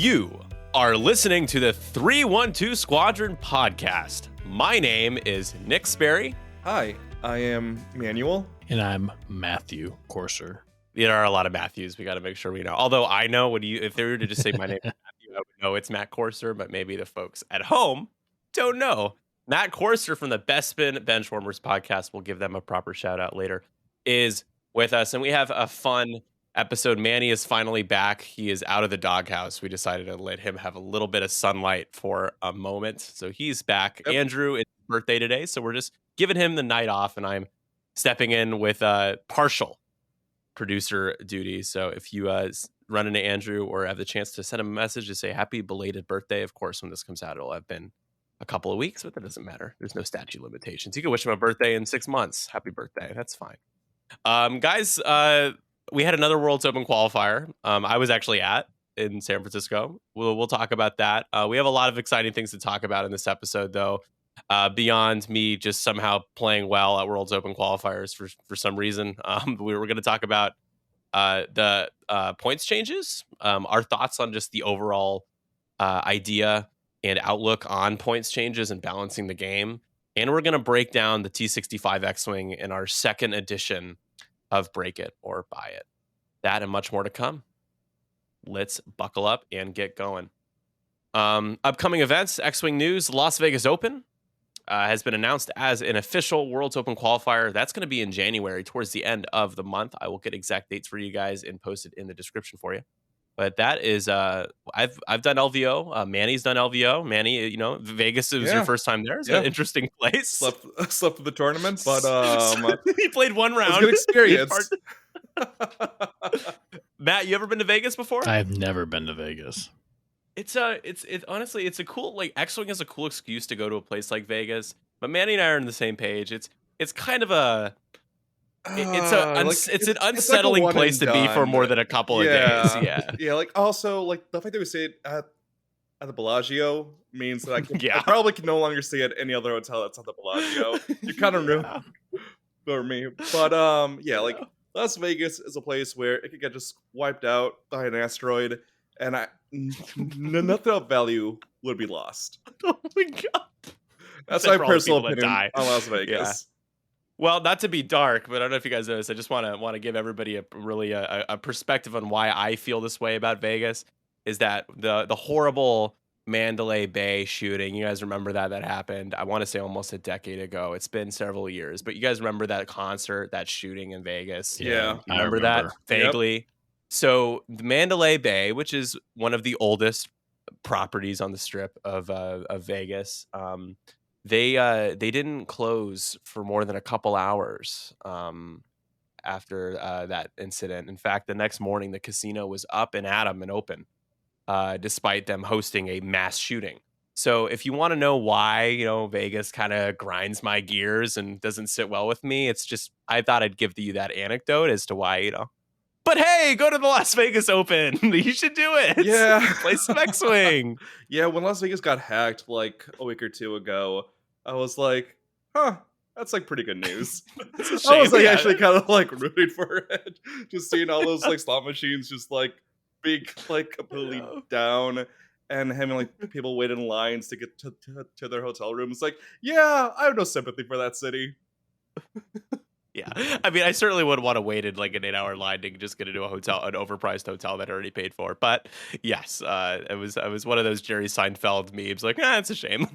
You are listening to the 312 Squadron podcast. My name is Nick Sperry. Hi, I am Manuel. And I'm Matthew Courser. There are a lot of Matthews. We got to make sure we know. Although I know if they were to just say my name is Matthew, I would know it's Matt Courser, but maybe the folks at home don't know. Matt Courser from the Bespin Benchwarmers podcast, we'll give them a proper shout out later, is with us. And we have a fun episode. Manny is finally back. He is out of the doghouse. We decided to let him have a little bit of sunlight for a moment. So he's back. Yep. Andrew, it's his birthday today. So we're just giving him the night off, and I'm stepping in with partial producer duties. So if you run into Andrew or have the chance to send him a message to say happy belated birthday, of course, when this comes out, it'll have been a couple of weeks, but that doesn't matter. There's no statute limitations. You can wish him a birthday in 6 months. Happy birthday. That's fine. Guys, we had another World's Open qualifier. I was actually in San Francisco. We'll talk about that. We have a lot of exciting things to talk about in this episode, though. Beyond me just somehow playing well at World's Open qualifiers for some reason, we were going to talk about the points changes, our thoughts on just the overall idea and outlook on points changes and balancing the game. And we're going to break down the T65 X-Wing in our second edition of Break It or Buy It. That and much more to come. Let's buckle up and get going. Upcoming events, X-Wing news, Las Vegas Open has been announced as an official World's Open qualifier. That's going to be in January, towards the end of the month. I will get exact dates for you guys and post it in the description for you. But that is, I've done LVO. Manny's done LVO. Manny, Vegas was your first time there. It's an interesting place. Slept for the tournament, but he played one round. It was a good experience. Matt, you ever been to Vegas before? I've never been to Vegas. It's honestly, it's a cool, X-Wing is a cool excuse to go to a place like Vegas. But Manny and I are on the same page. It's kind of a it's an unsettling place to be for more than a couple of days. Yeah. Also, the fact that we stayed at the Bellagio means that I probably can no longer stay at any other hotel that's not the Bellagio. You kind of ruined for me, but Las Vegas is a place where it could get just wiped out by an asteroid, and nothing of value would be lost. Oh my god, that's my personal opinion on Las Vegas. Yeah. Well, not to be dark, but I don't know if you guys noticed. I just want to give everybody a perspective on why I feel this way about Vegas. Is that the horrible Mandalay Bay shooting? You guys remember that happened? I want to say almost a decade ago. It's been several years, but you guys remember that concert, that shooting in Vegas? Yeah, you remember that vaguely. Yep. So the Mandalay Bay, which is one of the oldest properties on the Strip of Vegas, they didn't close for more than a couple hours after that incident. In fact, the next morning, the casino was up and at 'em and open, despite them hosting a mass shooting. So if you want to know why, Vegas kind of grinds my gears and doesn't sit well with me, it's just, I thought I'd give you that anecdote as to why, But hey, go to the Las Vegas Open. You should do it. Yeah. Play some X-Wing. Yeah, when Las Vegas got hacked a week or two ago, I was like, that's pretty good news. I was actually kind of rooting for it. Just seeing all those slot machines just being completely down and having people wait in lines to get to their hotel rooms. I have no sympathy for that city. Yeah, I mean, I certainly would want to wait in an 8-hour line to just get into an overpriced hotel that I already paid for. But yes, it was one of those Jerry Seinfeld memes. It's a shame.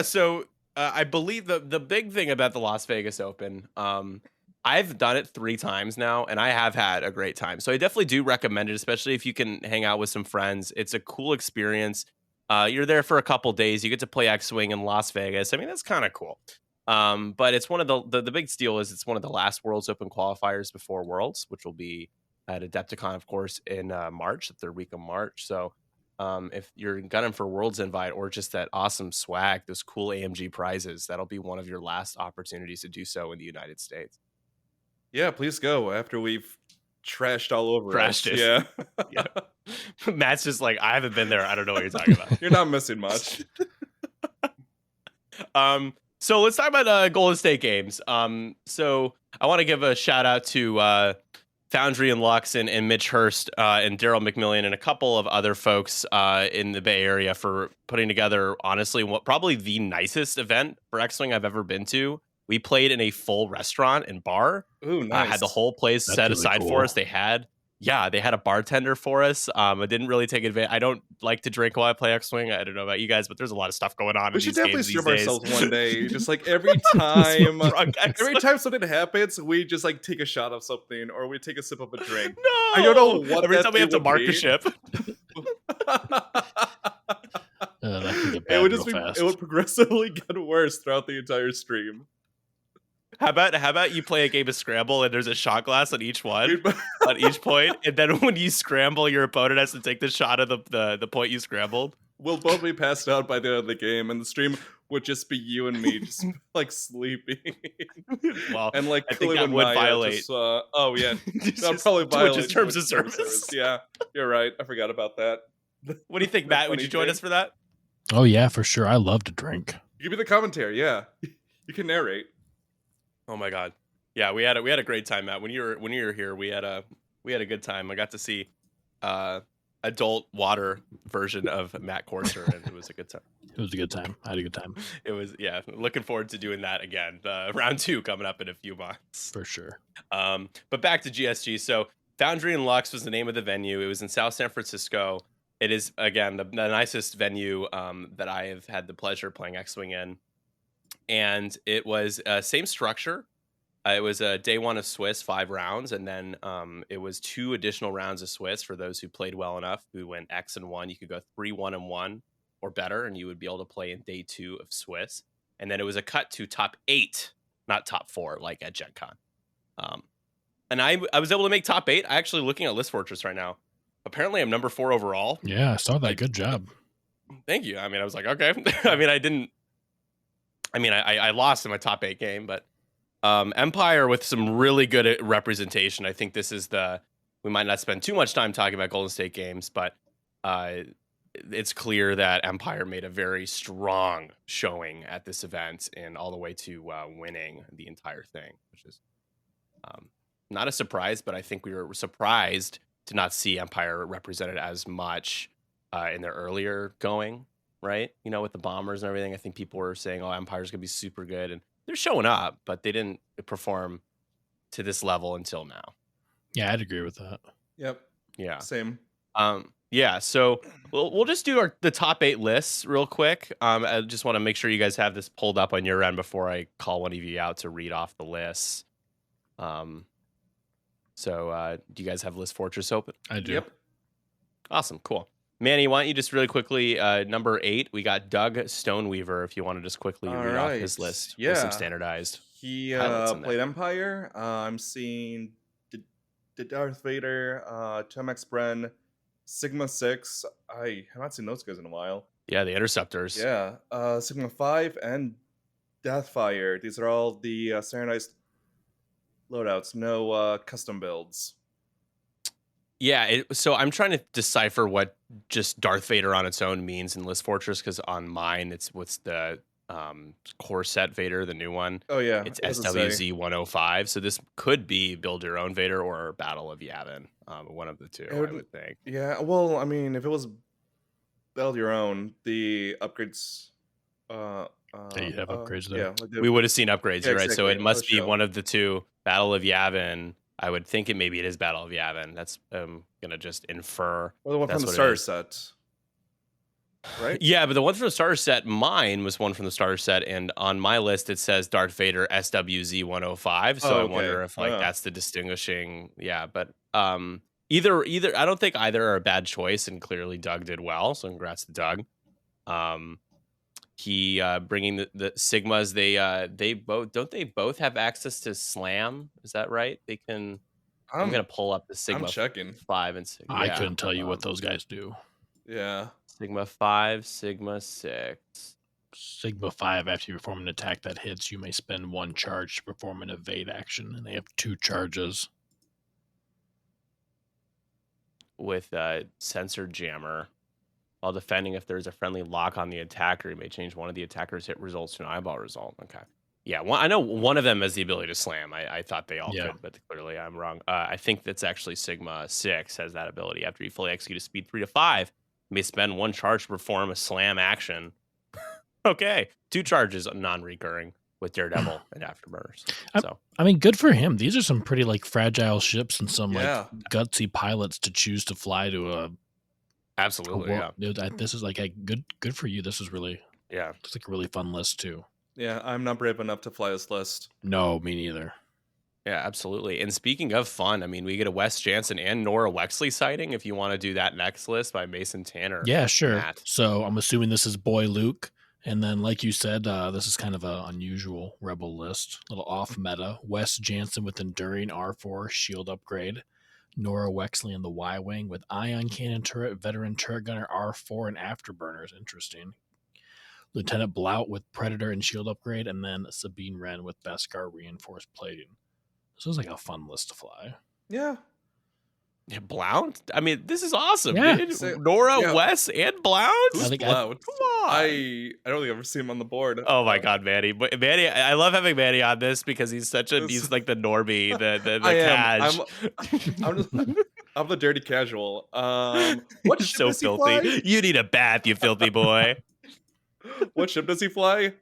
So I believe the big thing about the Las Vegas Open, I've done it 3 times now, and I have had a great time. So I definitely do recommend it, especially if you can hang out with some friends. It's a cool experience. You're there for a couple days. You get to play X-Wing in Las Vegas. I mean, that's kind of cool. But it's one of the big deal is it's one of the last World's Open qualifiers before Worlds, which will be at Adepticon, of course, in March, the 3rd week of March. So if you're gunning for Worlds invite or just that awesome swag, those cool AMG prizes, that'll be one of your last opportunities to do so in the United States. Yeah, please go after we've trashed all over Trashed it. Yeah. Matt's just I haven't been there. I don't know what you're talking about. You're not missing much. So let's talk about Golden State Games. So I want to give a shout out to Foundry and Lux and Mitch Hurst and Daryl McMillian and a couple of other folks in the Bay Area for putting together, honestly, probably the nicest event for X-Wing I've ever been to. We played in a full restaurant and bar. Ooh, nice. Had the whole place That's set really aside cool. for us. They had a bartender for us. I didn't really take advantage. I don't like to drink while I play X-Wing. I don't know about you guys, but there's a lot of stuff going on. We in should these definitely games stream these days. ourselves one day. Just like every time, Drunk every X-Wing. time something happens, we just like take a shot of something, or we take a sip of a drink. No, I don't know what every that time we have to thing mark would a be. ship. That can get It bad would real just be. fast. It would progressively get worse throughout the entire stream. How about you play a game of Scramble and there's a shot glass on each one, Dude, at each point, and then when you scramble, your opponent has to take the shot of the point you scrambled. we'll both be passed out by the end of the game, and the stream would just be you and me, just like sleeping. Well, And like I think Khalid that and would Maya violate. Just, oh yeah, Just- that'd probably Twitch's violate terms of Twitch's service. Yeah, you're right. I forgot about that. What do you think, The Matt? Would funny you join thing. us for that? Oh yeah, for sure. I love to drink. Give me the commentary. Yeah, you can narrate. Oh my god. Yeah, we had a great time, Matt. When you were here, we had a good time. I got to see adult water version of Matt Courser, and it was a good time. It was a good time. I had a good time It was, yeah. Looking forward to doing that again. Round 2 coming up in a few months. for sure. But back to GSG. So Foundry and Lux was the name of the venue. It was in South San Francisco. It is, again, the nicest venue that I have had the pleasure of playing X-Wing in. And it was same structure. It was a day 1 of Swiss, 5 rounds, and then it was 2 additional rounds of Swiss for those who played well enough, who went X and 1. You could go 3-1-1 or better, and you would be able to play in day 2 of Swiss. And then it was a cut to top 8, not top 4, like at Gen Con. And I was able to make top 8. I actually looking at List Fortress right now. Apparently, I'm number 4 overall. Yeah, I saw that. Good job. Thank you. I mean, I was like, okay. I lost in my top 8 game, but Empire with some really good representation. I think this is we might not spend too much time talking about Golden State games, but it's clear that Empire made a very strong showing at this event and all the way to winning the entire thing, which is not a surprise, but I think we were surprised to not see Empire represented as much in their earlier going, right? You know, with the bombers and everything. I think people were saying, oh, Empire's going to be super good. And they're showing up, but they didn't perform to this level until now. Yeah, I'd agree with that. Yep. Yeah. Same. Yeah. So we'll just do the top 8 lists real quick. I just want to make sure you guys have this pulled up on your end before I call one of you out to read off the lists. So do you guys have List Fortress open? I do. Yep. Awesome. Cool. Manny, why don't you just really quickly, number 8, we got Doug Stoneweaver, if you want to just quickly read off his list with some standardized. He highlights in played there. Empire. I'm seeing the Darth Vader, Tomex Bren, Sigma 6. I have not seen those guys in a while. Yeah, the Interceptors. Yeah. Sigma 5 and Deathfire. These are all the standardized loadouts. No custom builds. Yeah, so I'm trying to decipher what just Darth Vader on its own means in List Fortress, because on mine, what's the core set Vader, the new one. Oh, yeah. It's It doesn't say. SWZ 105. So this could be Build Your Own Vader or Battle of Yavin. One of the two, I would think. Yeah, well, I mean, if it was build your own, the upgrades. Yeah, you'd have upgrades there. Yeah, like We would have seen upgrades, Yeah, right? So exactly. it must be Show. one of the two. Battle of Yavin. I would think it is Battle of Yavin. That's gonna just infer. or the one from That's the what it starter is. set. Right? Yeah, but the one from the starter set, mine was one from the starter set, and on my list it says Darth Vader SWZ 105. So Oh, I okay. wonder if like Yeah. that's the distinguishing. Yeah, but either I don't think either are a bad choice, and clearly Doug did well. So congrats to Doug. He bringing the Sigmas. They both have access to Slam. Is that right? They can. I'm gonna pull up the Sigma I'm checking. 5 and 6. I couldn't tell you what those guys do. Yeah. Sigma 5, Sigma 6. Sigma 5, after you perform an attack that hits, you may spend 1 charge to perform an evade action, and they have 2 charges. With sensor jammer. While defending, if there's a friendly lock on the attacker, you may change one of the attacker's hit results to an eyeball result. Okay. Yeah, I know one of them has the ability to slam. I thought they all Yeah. could, but clearly I'm wrong. I think that's actually Sigma 6 has that ability. After you fully execute a speed 3 to 5, you may spend 1 charge to perform a slam action. Okay. 2 charges, non-recurring with Daredevil and Afterburners. So I mean, good for him. These are some pretty like fragile ships and some like Yeah. gutsy pilots to choose to fly to a absolutely, yeah. world. Dude, this is like a good for you. This is really Yeah. it's like a really fun list too. Yeah, I'm not brave enough to fly this list. No, me neither. Yeah, absolutely. And speaking of fun, I mean, we get a Wes Jansen and Nora Wexley sighting if you want to do that next list by Mason Tanner. Yeah, sure. Matt. So I'm assuming this is Boy Luke. And then, like you said, this is kind of an unusual Rebel list, a little off meta. Wes Jansen with Enduring R4 shield upgrade. Nora Wexley in the Y-Wing with Ion Cannon turret, Veteran Turret Gunner R4, and Afterburners. Interesting. Lieutenant Blount with Predator and shield upgrade. And then Sabine Wren with Beskar reinforced plating. This was like a fun list to fly. Yeah. Yeah, Blount? I mean, this is awesome, Yeah. dude. Nora, Wes, and Blount? Who's think Blount? Come on. I don't think I've ever seen him on the board. Oh my God, Manny! But Manny, I love having Manny on this because he's he's like the normie, the I cash. I'm the dirty casual. What ship so does he filthy. fly? You need a bath, you filthy boy. What ship does he fly?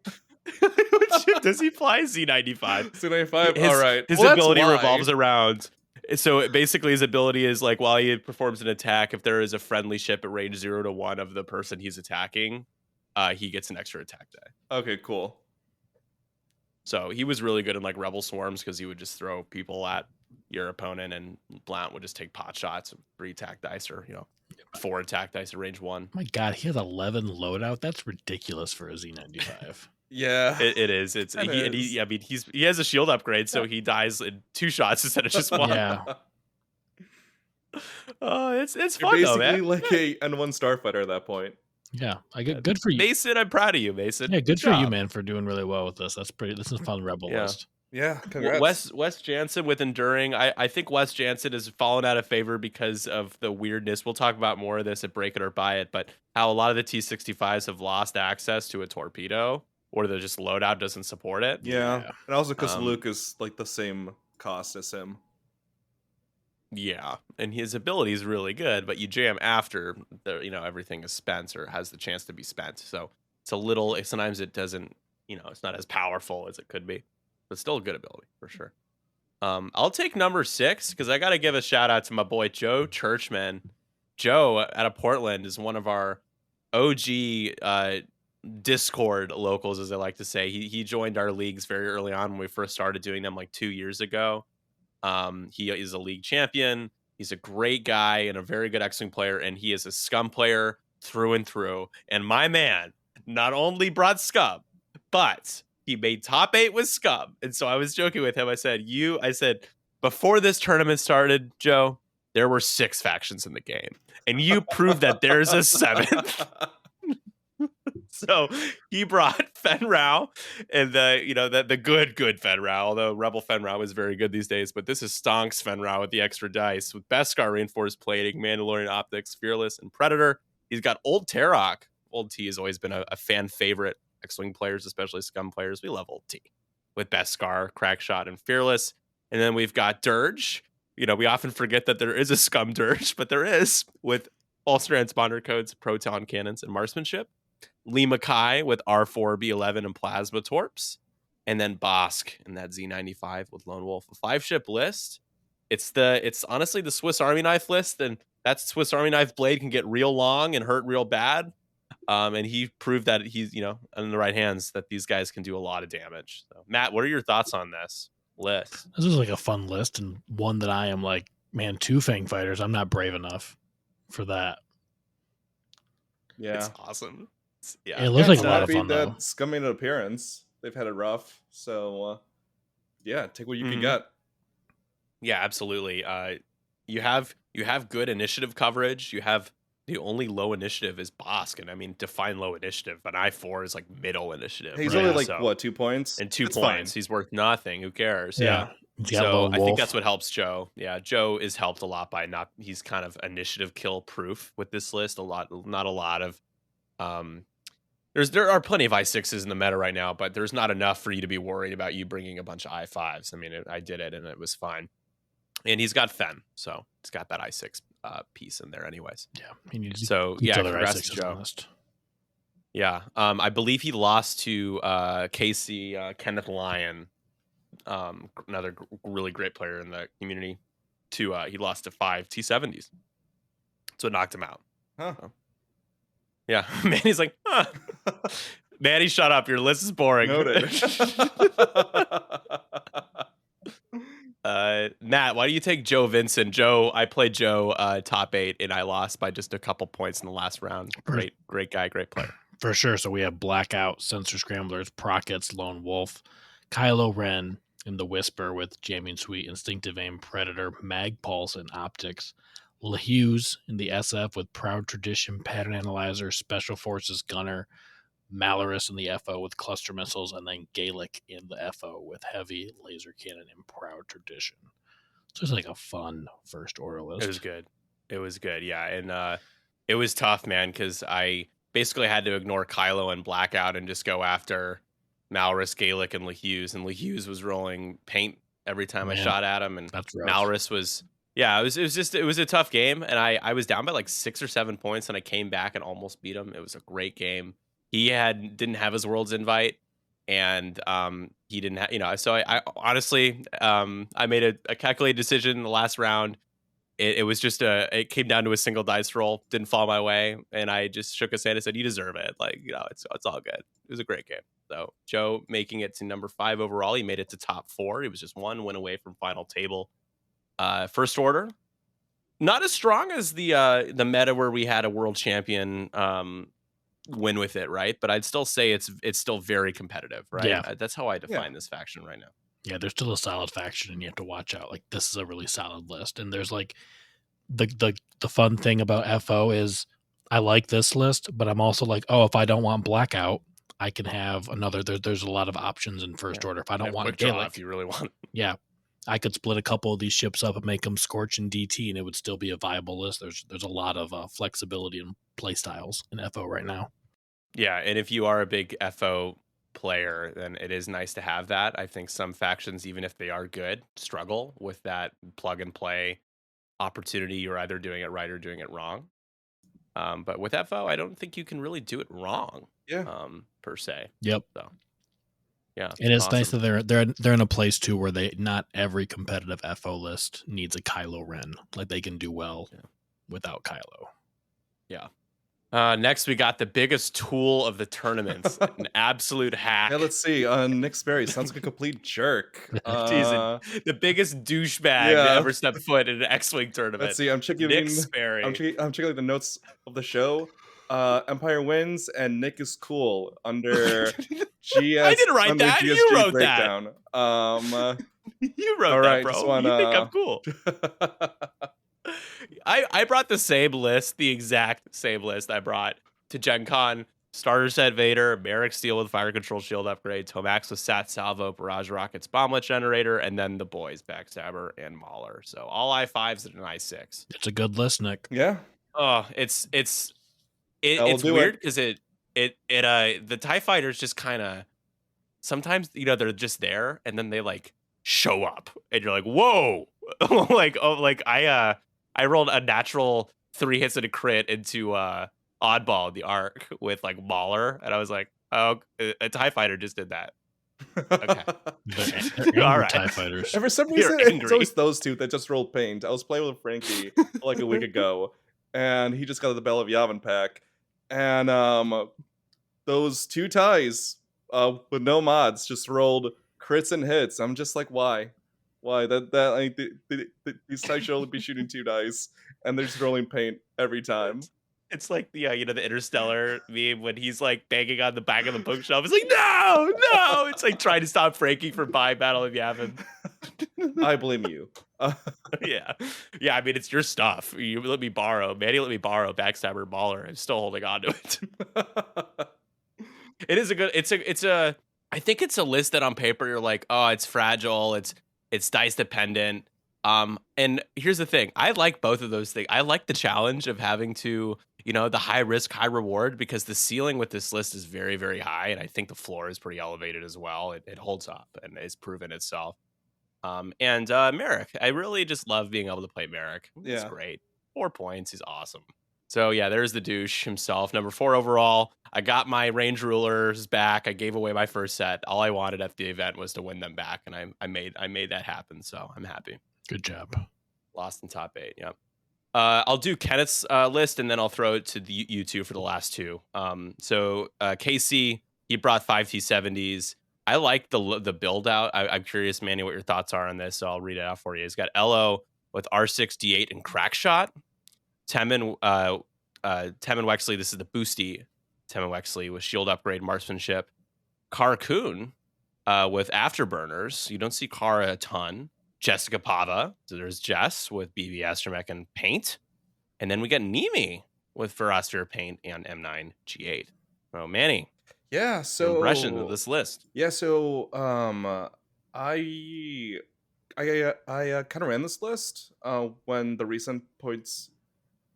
What ship does he fly? Z95. Z95. All right. His Well, ability that's why. revolves around. So basically, his ability is like while he performs an attack, if there is a friendly ship at range 0 to 1 of the person he's attacking, he gets an extra attack die. Okay, cool. So he was really good in like Rebel Swarms because he would just throw people at your opponent, and Blount would just take pot shots, 3 attack dice, or 4 attack dice at range 1. My God, he has 11 loadout. That's ridiculous for a Z95. Yeah, it is. It's I mean he has a shield upgrade, so he dies in 2 shots instead of just 1. Yeah. Oh, it's You're fun though, basically man. like a N1 starfighter at that point. Yeah, good for you, Mason. I'm proud of you, Mason. Yeah, good for you, job. man, for doing really well with this. This is a fun Rebel list. Yeah, congrats. Wes Jansen with Enduring. I think Wes Jansen has fallen out of favor because of the weirdness. We'll talk about more of this at Break It or Buy It, but how a lot of the T-65s have lost access to a torpedo, or the just loadout doesn't support it. Yeah. And also because Luke is like the same cost as him. Yeah, and his ability is really good, but you jam after everything is spent or has the chance to be spent. So it's a little. Sometimes it doesn't. It's not as powerful as it could be, but still a good ability for sure. I'll take number 6 because I got to give a shout out to my boy Joe Churchman. Joe out of Portland is one of our OG Discord locals, as I like to say. He joined our leagues very early on when we first started doing them like 2 years ago. He is a league champion. He's a great guy and a very good X-Wing player, and he is a Scum player through and through. And my man not only brought Scum, but he made top 8 with Scum. And so I was joking with him. I said, before this tournament started, Joe, there were 6 factions in the game, and you proved that there's a 7th. So he brought Fen Rao and the good Fen Rao, although Rebel Fen Rao is very good these days. But this is Stonks Fen Rao with the extra dice with Beskar reinforced plating, Mandalorian optics, Fearless, and Predator. He's got Old Tarok. Old T has always been a fan favorite. X-Wing players, especially Scum players, we love Old T with Beskar, Crackshot, and Fearless. And then we've got Dirge. We often forget that there is a Scum Dirge, but there is with false transponder codes, proton cannons, and marksmanship. Lee Mackay with R4, B11, and Plasma Torps. And then Bosk in that Z95 with Lone Wolf. A 5-ship list. It's honestly the Swiss Army knife list, and that Swiss Army knife blade can get real long and hurt real bad. And he proved that he's, in the right hands, that these guys can do a lot of damage. So, Matt, what are your thoughts on this list? This is like a fun list, and one that I am like, man, 2 Fang fighters. I'm not brave enough for that. Yeah. It's awesome. It looks like a lot of fun, that though. Scum made an appearance. They've had it rough. So, take what you can get. Yeah, absolutely. You have good initiative coverage. You have the only low initiative is Bosk, and I mean, define low initiative. An I4 is like middle initiative. He's only like 2 points? And 2 That's points. fine. He's worth nothing. Who cares? Yeah. So I think that's what helps Joe. Yeah, Joe is helped a lot by he's kind of initiative kill proof with this list. Not a lot of There are plenty of I6s in the meta right now, but there's not enough for you to be worried about you bringing a bunch of I5s. I mean, I did it and it was fine. And he's got Fen, so he's got that I6 piece in there anyways. Yeah, he needs so yeah, congrats to Joe. Yeah, I believe he lost to Casey Kenneth Lyon, another really great player in the community. He lost to 5 T70s, so it knocked him out. Huh. So, yeah, Manny's like, huh. Manny, shut up. Your list is boring. Noted. Matt, why do you take Joe Vincent? I played Joe top 8, and I lost by just a couple points in the last round. Great guy, great player. For sure. So we have Blackout, Sensor Scramblers, Prockets, Lone Wolf, Kylo Ren, and the Whisper with Jamming Suite, Instinctive Aim, Predator, Mag Pulse, and Optics. Hughes in the SF with Proud Tradition, Pattern Analyzer, Special Forces Gunner, Malorus in the FO with Cluster Missiles, and then Gaelic in the FO with Heavy Laser Cannon and Proud Tradition. So it's like a fun first order list. It was good, yeah. And it was tough, man, because I basically had to ignore Kylo and Blackout and just go after Malorus, Gaelic, and Hughes. And Hughes was rolling paint every time I shot at him. And Malorus was, it was a tough game. And I was down by like 6 or 7 points, and I came back and almost beat him. It was a great game. He didn't have his World's Invite, and he didn't have, so I honestly, I made a calculated decision in the last round. It was just it came down to a single dice roll, didn't fall my way, and I just shook his hand and said, "You deserve it." Like, it's all good. It was a great game. So Joe making it to number 5 overall. He made it to top 4. He was just one win away from final table. First order, not as strong as the meta where we had a world champion win with it, right? But I'd still say it's still very competitive, right? Yeah. That's how I define this faction right now. Yeah, there's still a solid faction, and you have to watch out. Like, this is a really solid list, and there's like the fun thing about FO is I like this list, but I'm also like, oh, if I don't want Blackout, I can have another. There's a lot of options in first order. If I don't want a Gaelic, if you really want, I could split a couple of these ships up and make them Scorch and DT, and it would still be a viable list. There's a lot of flexibility in play styles in FO right now. Yeah, and if you are a big FO player, then it is nice to have that. I think some factions, even if they are good, struggle with that plug and play opportunity. You're either doing it right or doing it wrong. But with FO, I don't think you can really do it wrong. Per se. Yep. So, yeah, and it's awesome. Nice that they're in a place too where not every competitive FO list needs a Kylo Ren. Like, they can do well without Kylo. Yeah. Next, we got the biggest tool of the tournament, an absolute hack. Yeah, let's see. Nick Sperry sounds like a complete jerk. The biggest douchebag to ever step foot in an X-Wing tournament. Let's see. I'm checking Nick Sperry. I'm checking the notes of the show. Empire wins and Nick is cool under GS. I didn't write that. GSG you wrote breakdown. That. You wrote that, bro. You think I'm cool? I brought the exact same list I brought to Gen Con. Starter set Vader, Merrick Steel with fire control shield upgrade, Tomax with Sat Salvo, Barrage Rockets, Bomblet Generator, and then the boys, Backstabber and Mauler. So all I5s and an I6. It's a good list, Nick. Yeah. Oh, it's weird because the TIE fighters just kind of sometimes, they're just there and then they like show up and you're like, whoa. I rolled a natural 3 hits and a crit into Oddball, the Arc, with like Mauler, and I was like, oh, a TIE fighter just did that. Okay. All right. TIE fighters. And for some reason, it's always those two that just rolled paint. I was playing with Frankie like a week ago, and he just got the Bell of Yavin pack, and those 2 ties with no mods just rolled crits and hits. I'm just like, why? These ties should only be shooting 2 dice, and they're just rolling paint every time. It's like the the Interstellar meme when he's like banging on the back of the bookshelf. It's like, no. It's like trying to stop Frankie from buying Battle of Yavin. I blame you. Yeah. I mean, it's your stuff. You let me borrow. Manny let me borrow Backstabber Mauler. I'm still holding on to it. It is a good. I think it's a list that on paper you're like, oh, it's fragile. It's dice dependent. And here's the thing. I like both of those things. I like the challenge of having to, the high risk, high reward, because the ceiling with this list is very, very high. And I think the floor is pretty elevated as well. It holds up and it's proven itself. And Merrick, I really just love being able to play Merrick. He's Yeah. great. 4 points. He's awesome. So yeah, there's the douche himself. Number 4 overall. I got my range rulers back. I gave away my first set. All I wanted at the event was to win them back, and I made that happen. So I'm happy. Good job. Lost in top 8. Yep. I'll do Kenneth's list, and then I'll throw it to you two for the last two. So KC, he brought 5 T70s. I like the build out. I'm curious, Manny, what your thoughts are on this. So I'll read it out for you. He's got LO with R6D8 and Crackshot. Temin Wexley, this is the boosty Temin Wexley with shield upgrade, marksmanship. Carcoon with afterburners. You don't see Car a ton. Jessica Pava. So there's Jess with BB Astromech and Paint. And then we got Nimi with Ferocity Paint and M9 G8. Oh, Manny. Yeah, so impression of this list. Yeah, so I kind of ran this list when the recent points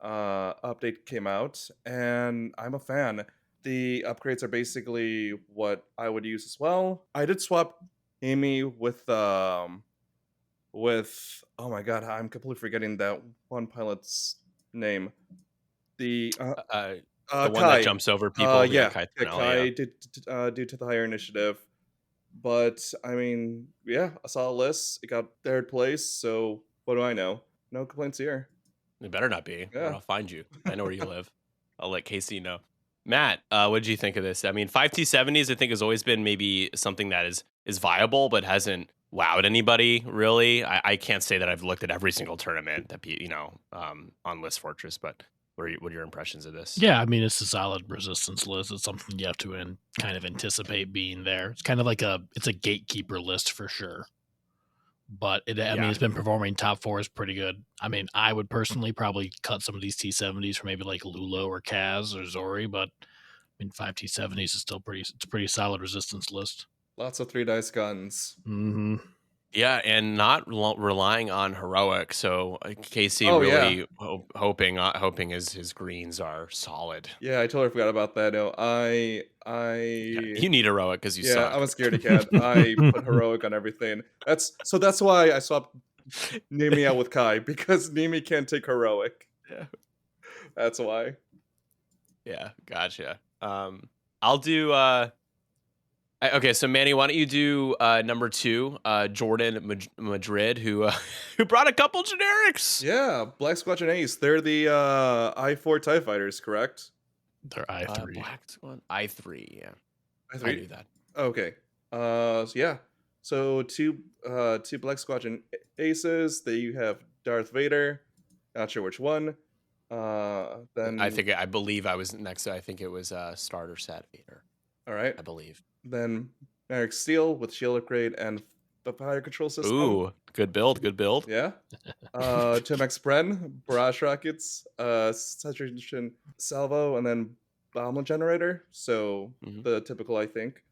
update came out, and I'm a fan. The upgrades are basically what I would use as well. I did swap Amy with oh my god, I'm completely forgetting that one pilot's name. The one Kai. that jumps over people. Yeah, Kai, Kai due to the higher initiative. But I mean, yeah, a solid list. It got 3rd place, so what do I know? No complaints here. It better not be. Yeah. Or I'll find you. I know where you live. I'll let Casey know. Matt, what did you think of this? I mean, 5 T70s, I think, has always been maybe something that is viable, but hasn't wowed anybody really. I can't say that I've looked at every single tournament that on List Fortress, but what are your impressions of this? Yeah, I mean, it's a solid resistance list. It's something you have to kind of anticipate being there. It's kind of like it's a gatekeeper list for sure. But I mean, it's been performing. Top 4 is pretty good. I mean, I would personally probably cut some of these T70s for maybe like Lulo or Kaz or Zori, but I mean, 5 T70s is still it's a pretty solid resistance list. Lots of 3 dice guns. Mm-hmm. Yeah, and not relying on heroic. So Casey hoping his greens are solid. Yeah, I totally forgot about that. No, you need heroic because you suck. I'm a scaredy cat. I put heroic on everything. That's why I swapped Nimi out with Kai, because Nimi can't take heroic. Yeah, that's why. Yeah, gotcha. I'll do. Okay, so Manny, why don't you do number 2, Jordan Madrid, who brought a couple generics. Yeah, Black Squadron Ace. They're the I4 TIE fighters, correct? They're I3. Black Squad I3, yeah. I3? I knew that. Okay. So yeah. So two Black Squadron Aces. They have Darth Vader. Not sure which one. Then I believe I was next. I think it was starter set Vader. All right. I believe. Then Merrick Steel with shield upgrade and the fire control system. Ooh, good build. Yeah. Tomax Bren, Barrage Rockets, Saturation Salvo, and then Bomb Generator. So the typical, I think.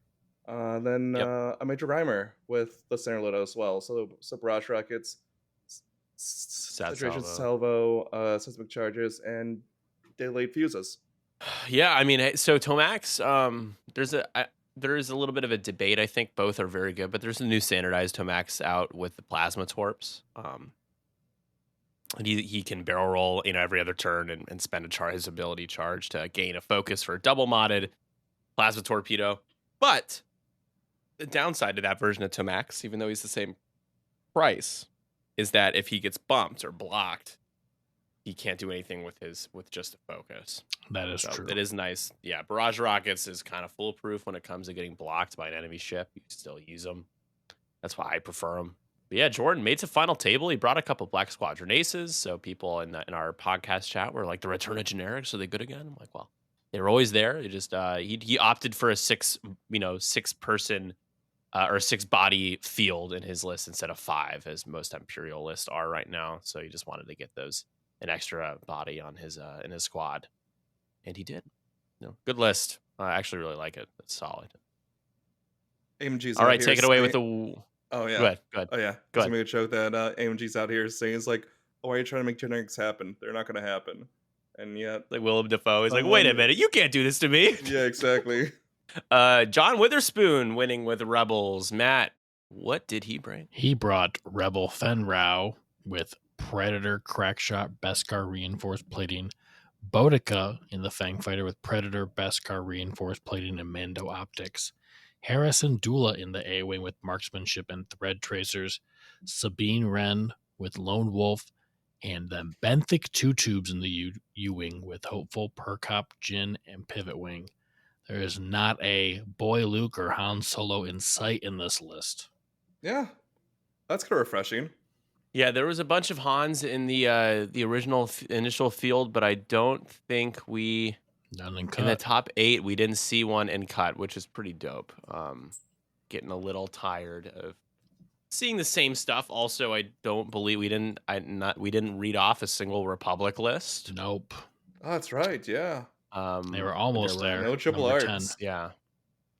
Then a Major Rhymer with the center load as well. So Barrage Rockets, Saturation Salvo, Seismic Charges, and Delayed Fuses. Yeah, I mean, so Tomax, there is a little bit of a debate. I think both are very good, but there's a new standardized Tomax out with the Plasma Torps. And he can barrel roll, every other turn and spend his ability charge to gain a focus for a double modded Plasma Torpedo. But the downside to that version of Tomax, even though he's the same price, is that if he gets bumped or blocked, he can't do anything with just a focus. That is true. It is nice. Yeah, Barrage Rockets is kind of foolproof when it comes to getting blocked by an enemy ship. You can still use them. That's why I prefer them. But yeah, Jordan made it to final table. He brought a couple Black Squadron Aces. So people in our podcast chat were like, the return of generics, are they good again? I'm like, well, they were always there. It just he opted for a 6 person or 6 body field in his list instead of 5, as most Imperial lists are right now. So he just wanted to get an extra body on his in his squad, and he did. Good list. I actually really like it. It's solid. AMG's all right. Take it away with the Oh Go yeah. ahead. Go ahead. Oh yeah. I Go was ahead. gonna make a joke that AMG's out here saying it's like, oh, why are you trying to make generics happen? They're not gonna happen. And yet Like Willem Dafoe is like, wait a someone minute, you can't do this to me. yeah, exactly. John Witherspoon winning with Rebels. Matt, what did he bring? He brought Rebel Fenrau with Predator Crackshot Beskar reinforced plating, Boudica in the Fangfighter with Predator Beskar reinforced plating and Mando optics, Harrison Dula in the A-Wing with marksmanship and thread tracers, Sabine Wren with Lone Wolf, and then Benthic 2 tubes in the U-Wing with Hopeful, Percop, Jin, and Pivot Wing. There is not a Boy Luke or Han Solo in sight in this list. Yeah. That's kind of refreshing. Yeah, there was a bunch of Hans in the original initial field, but I don't think we None in in cut. the top 8 we didn't see one in cut, which is pretty dope. Getting a little tired of seeing the same stuff. Also, I don't believe we didn't read off a single Republic list. Nope. Oh, that's right. Yeah. They were almost there. no triple Number arts. 10. Yeah.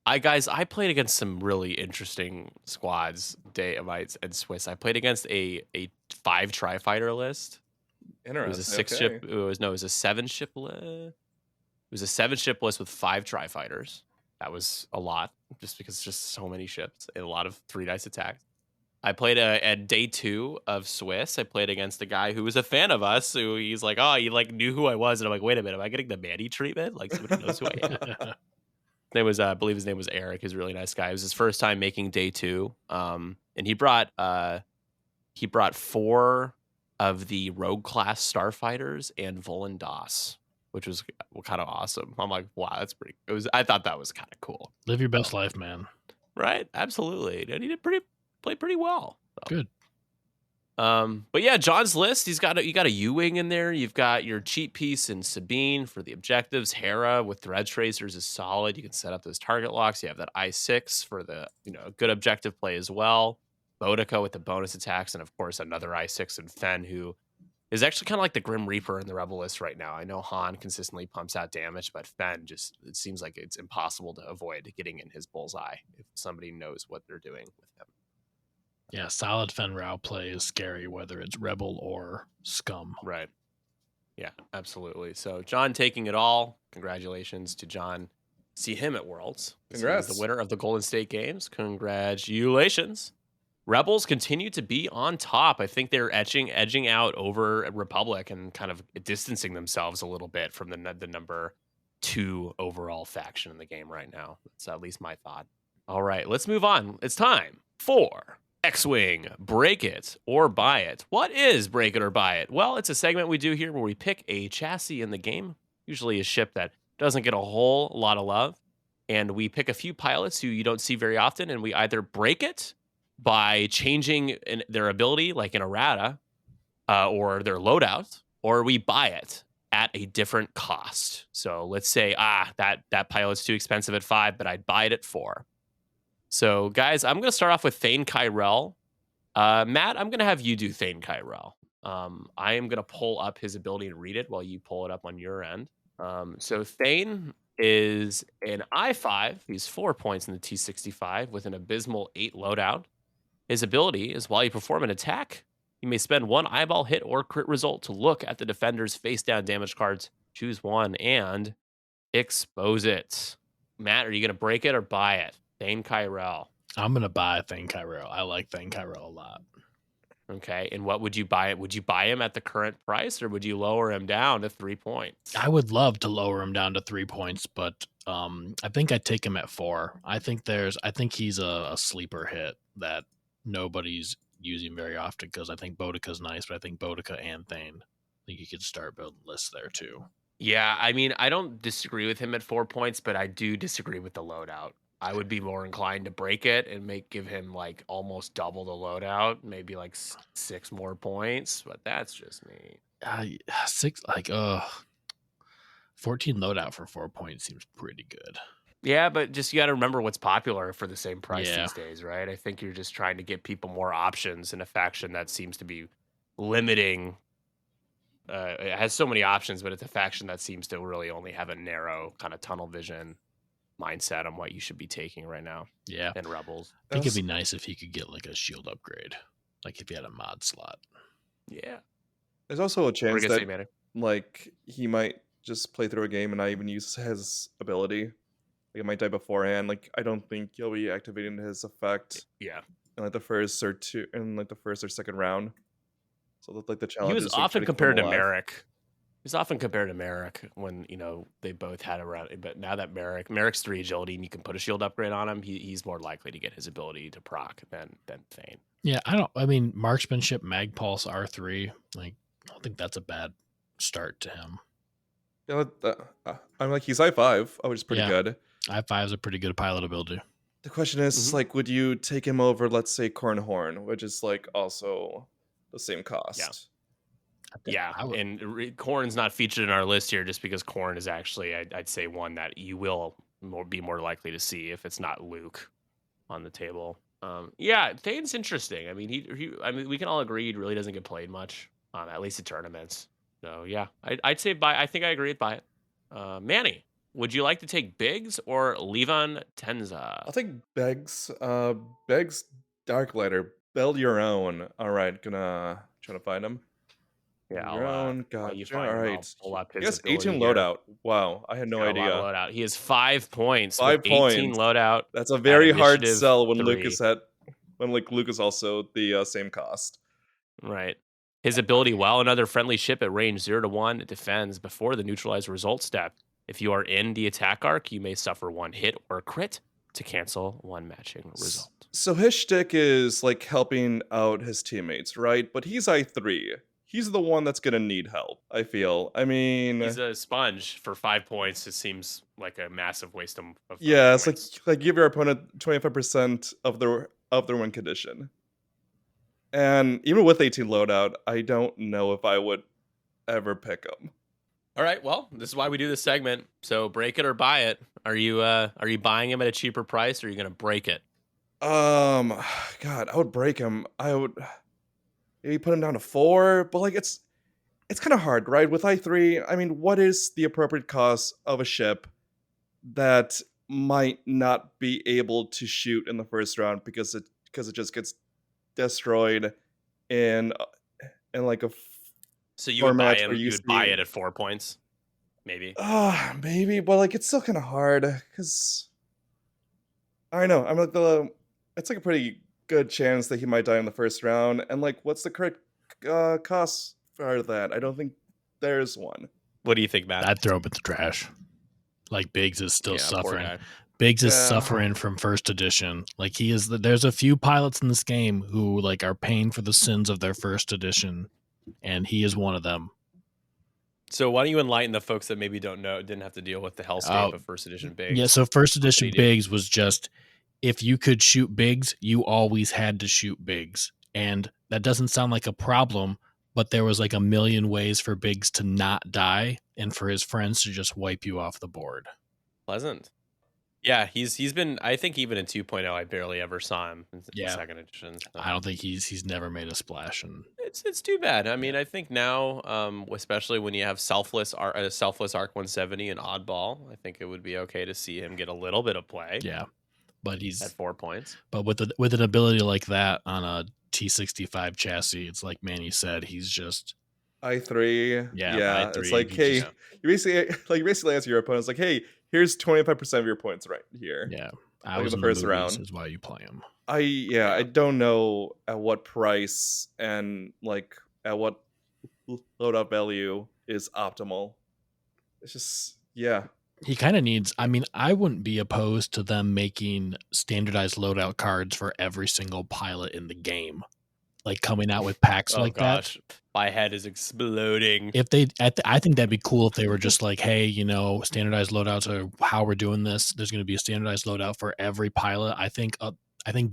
I played against some really interesting squads, Dayamites and Swiss. I played against a 5 tri-fighter list. It was Interesting. a 6 ship. It was a 7 ship list. It was a 7 ship list with 5 tri-fighters. That was a lot, just because just so many ships and a lot of 3 dice attacks. I played at day 2 of Swiss. I played against a guy who was a fan of us. Who he's like, oh, you like knew who I was, and I'm like, wait a minute, am I getting the Manny treatment? Like somebody knows who I am. I believe his name was Eric. He's a really nice guy. It was his first time making day 2. And he brought 4 of the Rogue class starfighters and Volan Das, which was kind of awesome. I'm like, wow, that's pretty. I thought that was kind of cool. Live your best life, man. Right? Absolutely. And he did played pretty well. So. Good. But yeah, John's list, you got a U-Wing in there. You've got your cheat piece in Sabine for the objectives. Hera with thread tracers is solid. You can set up those target locks. You have that I6 for the, good objective play as well. Boudica with the bonus attacks, and of course another I6 and Fen, who is actually kind of like the Grim Reaper in the Rebel list right now. I know Han consistently pumps out damage, but Fen it seems like it's impossible to avoid getting in his bullseye if somebody knows what they're doing with him. Yeah, solid Fenrau play is scary, whether it's Rebel or Scum. Right. Yeah, absolutely. So John taking it all. Congratulations to John. See him at Worlds. Congrats. He's the winner of the Golden State Games. Congratulations. Rebels continue to be on top. I think they're edging out over Republic and kind of distancing themselves a little bit from the number 2 overall faction in the game right now. That's at least my thought. All right, let's move on. It's time for X-Wing, Break It or Buy It. What is Break It or Buy It? Well, it's a segment we do here where we pick a chassis in the game, usually a ship that doesn't get a whole lot of love, and we pick a few pilots who you don't see very often, and we either break it by changing their ability, like in errata, or their loadout, or we buy it at a different cost. So let's say, that pilot's too expensive at 5, but I'd buy it at 4. So, guys, I'm going to start off with Thane Kyrell. Matt, I'm going to have you do Thane Kyrell. I am going to pull up his ability and read it while you pull it up on your end. So Thane is an I5. He's 4 points in the T65 with an abysmal 8 loadout. His ability is while you perform an attack, you may spend 1 eyeball hit or crit result to look at the defender's face-down damage cards, choose 1, and expose it. Matt, are you going to break it or buy it? Thane Kyrell. I'm going to buy Thane Kyrell. I like Thane Kyrell a lot. Okay, and what would you buy it? Would you buy him at the current price, or would you lower him down to 3 points? I would love to lower him down to 3 points, but I think I'd take him at 4. I think he's a sleeper hit that nobody's using very often because I think Boudica's nice, but I think Boudica and Thane, I think you could start building lists there too. Yeah, I mean, I don't disagree with him at 4 points, but I do disagree with the loadout. I would be more inclined to break it and give him like almost double the loadout, maybe like 6 more points, but that's just me. 14 loadout for 4 points seems pretty good. Yeah, but just you got to remember what's popular for the same price these days, right? I think you're just trying to get people more options in a faction that seems to be limiting. It has so many options, but it's a faction that seems to really only have a narrow kind of tunnel vision. mindset on what you should be taking right now. Yeah. In Rebels. I think it'd be nice if he could get like a shield upgrade, like if he had a mod slot. Yeah. There's also a chance that say, like he might just play through a game and not even use his ability. Like it might die beforehand. Like I don't think he'll be activating his effect. Yeah. In like the first or second round. So like the challenge He was is like, often try to keep him compared to alive. Merrick. He's often compared to Merrick when they both had a round. But now that Merrick's 3 agility and you can put a shield upgrade on him, he's more likely to get his ability to proc than Thane. Yeah, I mean, marksmanship, mag pulse, R3. Like, I don't think that's a bad start to him. Yeah, I'm like he's I5, which is pretty good. I5 is a pretty good pilot ability. The question is like, would you take him over, let's say, Cornhorn, which is like also the same cost? Yeah, and Corn's not featured in our list here just because Corn is actually, I'd say, one that you will be more likely to see if it's not Luke on the table. Yeah, Thane's interesting. I mean, we can all agree he really doesn't get played much, at least at tournaments. So yeah, I'd say buy. I think I agree with buy it. Manny, would you like to take Biggs or Levon Tenza? I'll take Beggs. Beggs Darklighter. Build your own. All right, gonna try to find him. Yeah, your own. Gotcha. All right. Yes, 18 loadout. Wow, I had no idea. Loadout. He has 5 points. 5 with 18 points. Loadout. That's a very hard initiative sell when 3. Luke is Luke is also the same cost. Right. His ability, while another friendly ship at range 0 to 1, it defends before the neutralize result step. If you are in the attack arc, you may suffer 1 hit or crit to cancel 1 matching result. So his shtick is like helping out his teammates, right? But he's I3. He's the one that's gonna need help, I feel. I mean, he's a sponge for 5 points. It seems like a massive waste of yeah, points. It's like give your opponent 25% of their win condition. And even with 18 loadout, I don't know if I would ever pick him. All right, well, this is why we do this segment. So break it or buy it. Are you buying him at a cheaper price, or are you gonna break it? God, I would break him. I would maybe put him down to 4, but like it's kind of hard, right? With I3, I mean, what is the appropriate cost of a ship that might not be able to shoot in the first round because it just gets destroyed in like a so you would buy him, you would buy it at 4 points, maybe. Maybe, but like it's still kind of hard because I don't know. I'm like it's like a pretty good chance that he might die in the first round, and like what's the correct cost for that? I don't think there's one. What do you think, Matt? I'd throw him in the trash. Like Biggs is still suffering. Biggs is suffering from first edition. Like there's a few pilots in this game who like are paying for the sins of their first edition, and he is one of them. So why don't you enlighten the folks that maybe didn't have to deal with the hellscape of first edition Biggs? Yeah, so first edition Biggs was just, if you could shoot Biggs, you always had to shoot Biggs. And that doesn't sound like a problem, but there was like a million ways for Biggs to not die and for his friends to just wipe you off the board. Pleasant. Yeah, he's been, I think even in 2.0, I barely ever saw him in second edition. So. I don't think he's never made a splash. And it's too bad. I mean, I think now, especially when you have selfless Arc 170 and Oddball, I think it would be okay to see him get a little bit of play. Yeah, but he's at 4 points. But with an ability like that on a T65 chassis, it's like Manny said, he's just I3. Yeah. I3, it's like, hey, you basically answer your opponents like, hey, here's 25% of your points right here. Yeah, I was in the first round. Is why you play him. I don't know at what price and like at what loadout value is optimal. It's just He kind of needs. I mean, I wouldn't be opposed to them making standardized loadout cards for every single pilot in the game, like coming out with packs that. My head is exploding. If they, I think that'd be cool if they were just like, hey, standardized loadouts are how we're doing this. There's going to be a standardized loadout for every pilot. I think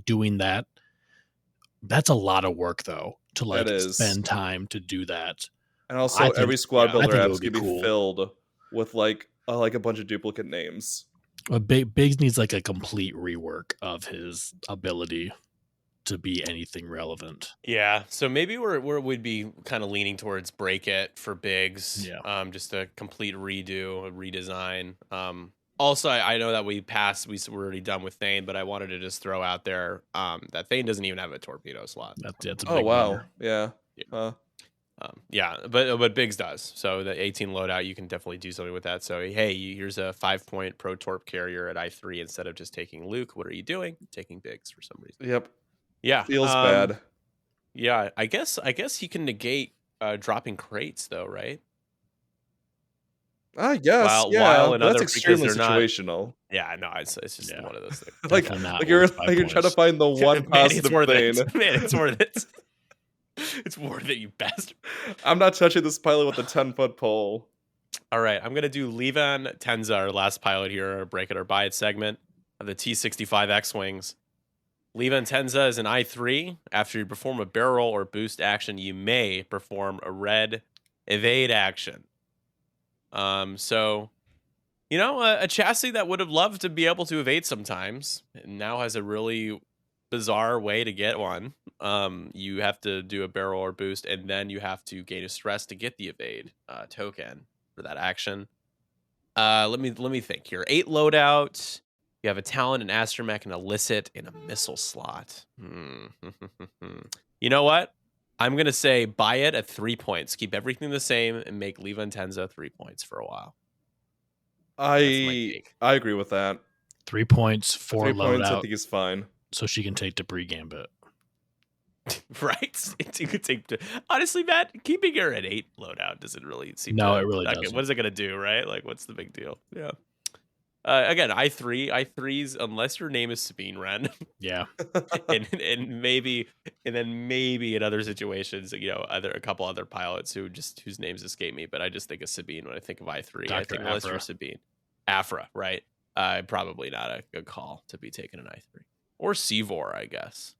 doing that's a lot of work though to like spend time to do that. And also, every squad builder app's going to be filled with like a bunch of duplicate names. But Biggs needs like a complete rework of his ability to be anything relevant. Yeah, so maybe we'd be kind of leaning towards break it for Biggs. Yeah. Just a complete redesign. Also, I know that we're already done with Thane, but I wanted to just throw out there that Thane doesn't even have a torpedo slot. That's a Oh big wow, bummer. yeah. Yeah. Huh. Yeah, but Biggs does. So the 18 loadout, you can definitely do something with that. So hey, here's a 5-point pro torp carrier at I3 instead of just taking Luke. What are you doing? Taking Biggs for some reason. Yep. Yeah. Feels bad. Yeah, I guess he can negate dropping crates though, right? I guess, While yeah, but that's another because extremely they're not. situational. Yeah, no, it's just Yeah. one of those things. like Definitely not like you're worth 5 like you're trying to points. find the one Man, it's positive worth thing. it. Man, it's worth it. It's worth it, you bastard. I'm not touching this pilot with a 10-foot pole. All right, I'm gonna do Levan Tenza, our last pilot here, our break it or buy it segment of the T65 X-wings. Levan Tenza is an I3. After you perform a barrel roll or boost action, you may perform a red evade action. So you know, a chassis that would have loved to be able to evade sometimes now has a really bizarre way to get one. You have to do a barrel or boost, and then you have to gain a stress to get the evade token for that action. Let me think here. 8 loadout. You have a talent, an astromech, an illicit, and a missile slot. You know what? I'm gonna say buy it at 3 points. Keep everything the same and make Levan Tenza 3 points for a while. That's my take. I agree with that. 3 points, 4 3 points, I loadout, think is fine. so she can take debris gambit. Right? You could take. Honestly, Matt, keeping her at 8 loadout doesn't really seem. No, to, it really doesn't. What is it gonna do, right? Like, what's the big deal? Yeah. Again, I3s, unless your name is Sabine Wren, Yeah. and maybe in other situations, you know, a couple other pilots whose names escape me, but I just think of Sabine when I think of I3. I think unless you're Sabine, Afra, right? Probably not a good call to be taking an I3 or Seavor, I guess.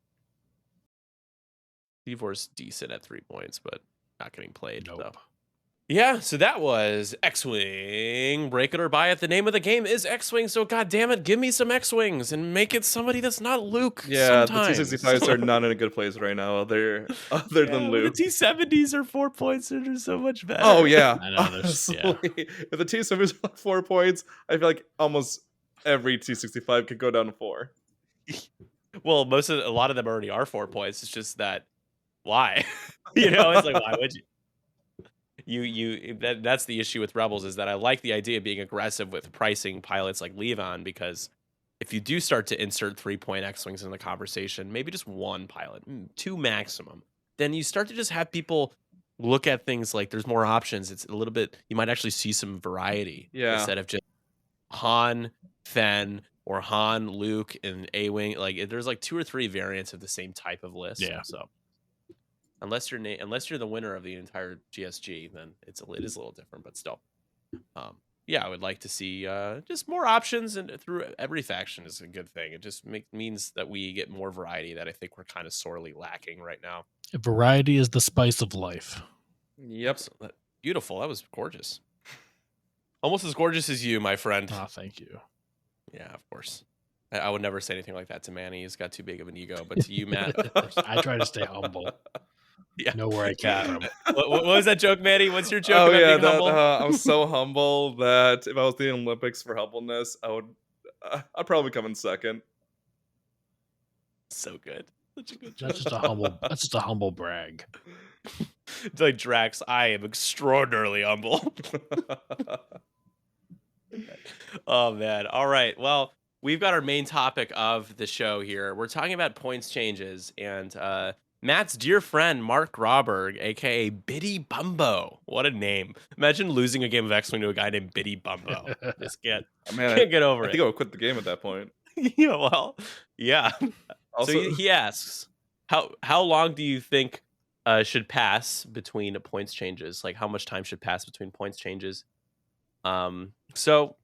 Seavor's decent at 3 points, but not getting played. Nope. So. Yeah, so that was X-Wing. Break it or buy it. The name of the game is X-Wing, so god damn it, give me some X-Wings and make it somebody that's not Luke. Yeah, sometimes. the T65s are not in a good place right now. Other than Luke. The T70s are 4 points and they're so much better. Oh yeah. I know, Honestly, if the T70s are 4 points, I feel like almost every T65 could go down to 4. Well, a lot of them already are 4 points. It's just that why? You know, it's like why would you? That's the issue with Rebels is that I like the idea of being aggressive with pricing pilots like Levan, because if you do start to insert 3-point X-Wings in the conversation, maybe just one pilot, 2 maximum, then you start to just have people look at things like there's more options. It's a little bit, you might actually see some variety instead of just Han, Fen, or Han, Luke, and A-Wing. Like there's like 2 or 3 variants of the same type of list. Yeah. So unless you're the winner of the entire GSG, then it is a little different, but still. Yeah, I would like to see just more options, and through every faction is a good thing. It just means that we get more variety that I think we're kind of sorely lacking right now. Variety is the spice of life. Yep. Beautiful. That was gorgeous. Almost as gorgeous as you, my friend. Oh, thank you. Yeah, of course. I would never say anything like that to Manny. He's got too big of an ego. But to you, Matt, I try to stay humble. Yeah. Know where I came from. What was that joke, Manny? What's your joke about being humble? I'm so humble that if I was in the Olympics for humbleness, I'd probably come in second. So good. Such a good joke. That's just a humble brag. It's like Drax, I am extraordinarily humble. Oh man. All right. Well, we've got our main topic of the show here. We're talking about points changes, and Matt's dear friend Mark Roberg, aka Biddy Bumbo. What a name! Imagine losing a game of X-Wing to a guy named Biddy Bumbo. Just can't get over it. I think I would quit the game at that point. Yeah. Well. Yeah. Also, So he asks, how long do you think should pass between points changes? Like how much time should pass between points changes? So,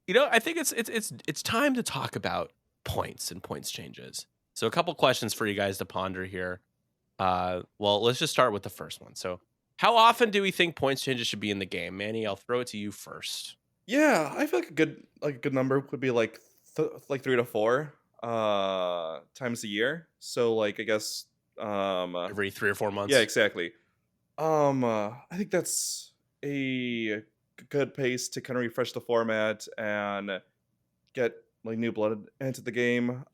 you know, I think it's time to talk about points and points changes. So a couple questions for you guys to ponder here. Well, let's just start with the first one. So how often do we think points changes should be in the game? Manny, I'll throw it to you first. Yeah, I feel like a good number would be like 3 to 4 times a year. So like I guess Every 3 or 4 months. Yeah, exactly. I think that's a good pace to kind of refresh the format and get like new blood into the game.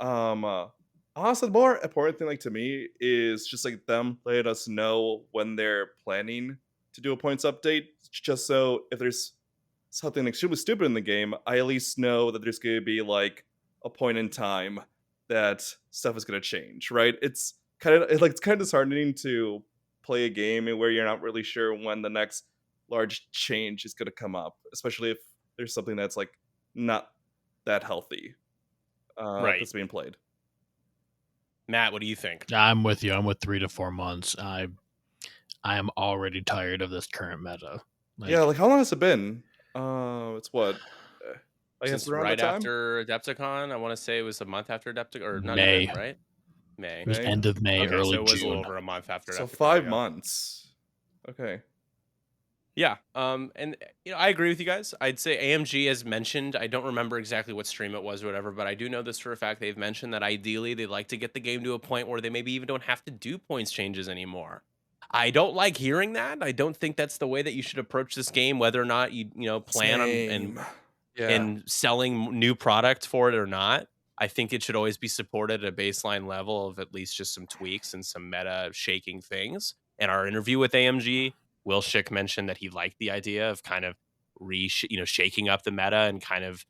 Honestly, the more important thing like to me is just like them letting us know when they're planning to do a points update, just so if there's something extremely stupid in the game, I at least know that there's going to be like a point in time that stuff is going to change, right? It's kind of disheartening to play a game where you're not really sure when the next large change is going to come up, especially if there's something that's like not that healthy Right. that's being played. Matt, what do you think? I'm with you. I'm with 3 to 4 months. I am already tired of this current meta. Yeah, like how long has it been? It's what? I guess Since around right that time. after Adepticon, I want to say it was a month after Adepticon, or not May. even, right? May. It was May? end of May, Okay, early so it was a June. little over a month after So Adepticon. 5 yeah. months. Okay. Yeah. And I agree with you guys. I'd say AMG has mentioned, I don't remember exactly what stream it was or whatever, but I do know this for a fact. They've mentioned that ideally they'd like to get the game to a point where they maybe even don't have to do points changes anymore. I don't like hearing that. I don't think that's the way that you should approach this game, whether or not you plan on and selling new product for it or not. I think it should always be supported at a baseline level of at least just some tweaks and some meta shaking things. In our interview with AMG, Will Schick mentioned that he liked the idea of kind of shaking up the meta and kind of,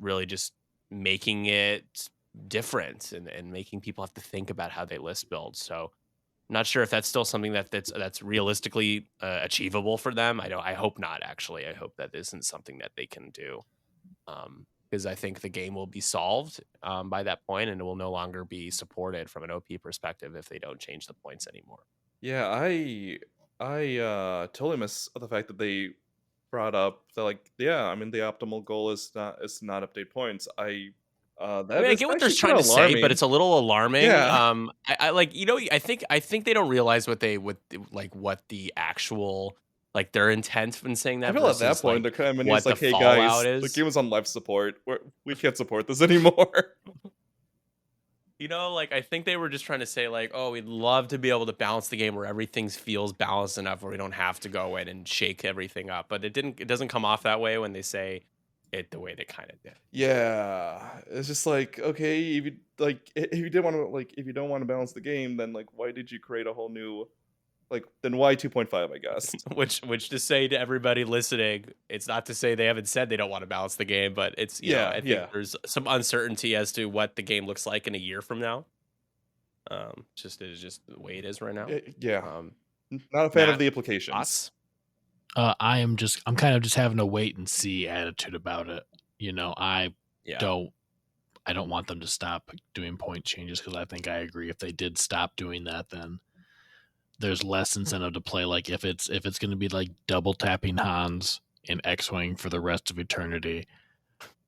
really just making it different and making people have to think about how they list build. So not sure if that's still something that's realistically achievable for them. I hope not, actually. I hope that isn't something that they can do. Because I think the game will be solved by that point, and it will no longer be supported from an OP perspective if they don't change the points anymore. Yeah, I totally miss the fact that they brought up that like the optimal goal is not update points. I get what they're trying to say, but it's a little alarming. Yeah. I like I think they don't realize what the actual their intent in saying that. I feel at that versus, point they're kind of what like, the hey fallout guys, the is. game is on life support. We can't support this anymore. I think they were just trying to say oh, we'd love to be able to balance the game where everything feels balanced enough where we don't have to go in and shake everything up. But it doesn't come off that way when they say it the way they kind of did. Yeah, it's just like, okay, if you didn't want to if you don't want to balance the game, then why did you create a whole new then why 2.5, I guess. which to say to everybody listening, it's not to say they haven't said they don't want to balance the game, but it's I think there's some uncertainty as to what the game looks like in a year from now. It's just the way it is right now. Not a fan of the implications. I'm kind of just having a wait and see attitude about it. I don't want them to stop doing point changes, because I think I agree. If they did stop doing that, then there's less incentive to play. Like if it's going to be like double tapping Hans in X-Wing for the rest of eternity.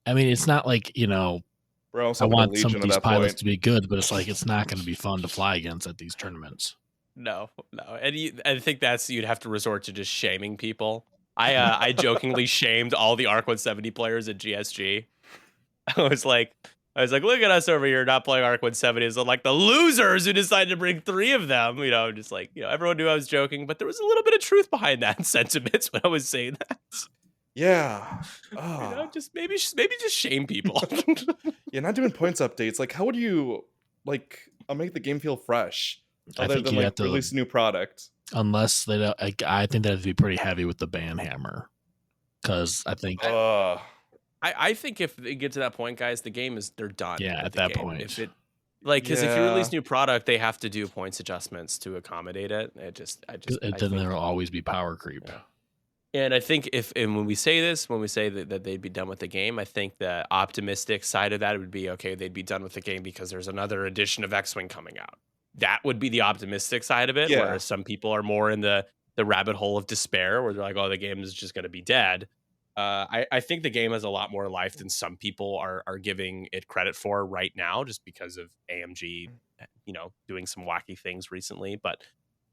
I mean, it's not like, Bro, I want some of these pilots to be good, but it's not going to be fun to fly against at these tournaments. No. And I think you'd have to resort to just shaming people. I jokingly shamed all the ARC 170 players at GSG. I was like, look at us over here not playing ARC 170s. I'm like the losers who decided to bring 3 of them. Just everyone knew I was joking, but there was a little bit of truth behind that sentiments when I was saying that. Yeah. Just maybe just shame people. Yeah, not doing points updates. How would you make the game feel fresh? Other than release a new product. Unless they don't, I think that'd be pretty heavy with the ban hammer. Because I think I think if they get to that point, guys, the game they're done. Yeah, at that point. If it because if you release new product, they have to do points adjustments to accommodate it. Then there'll always be power creep. Yeah. And I think when we say that they'd be done with the game, I think the optimistic side of that would be, okay, they'd be done with the game because there's another edition of X-Wing coming out. That would be the optimistic side of it, whereas some people are more in the rabbit hole of despair, where they're like, oh, the game is just going to be dead. I think the game has a lot more life than some people are giving it credit for right now, just because of AMG, doing some wacky things recently. But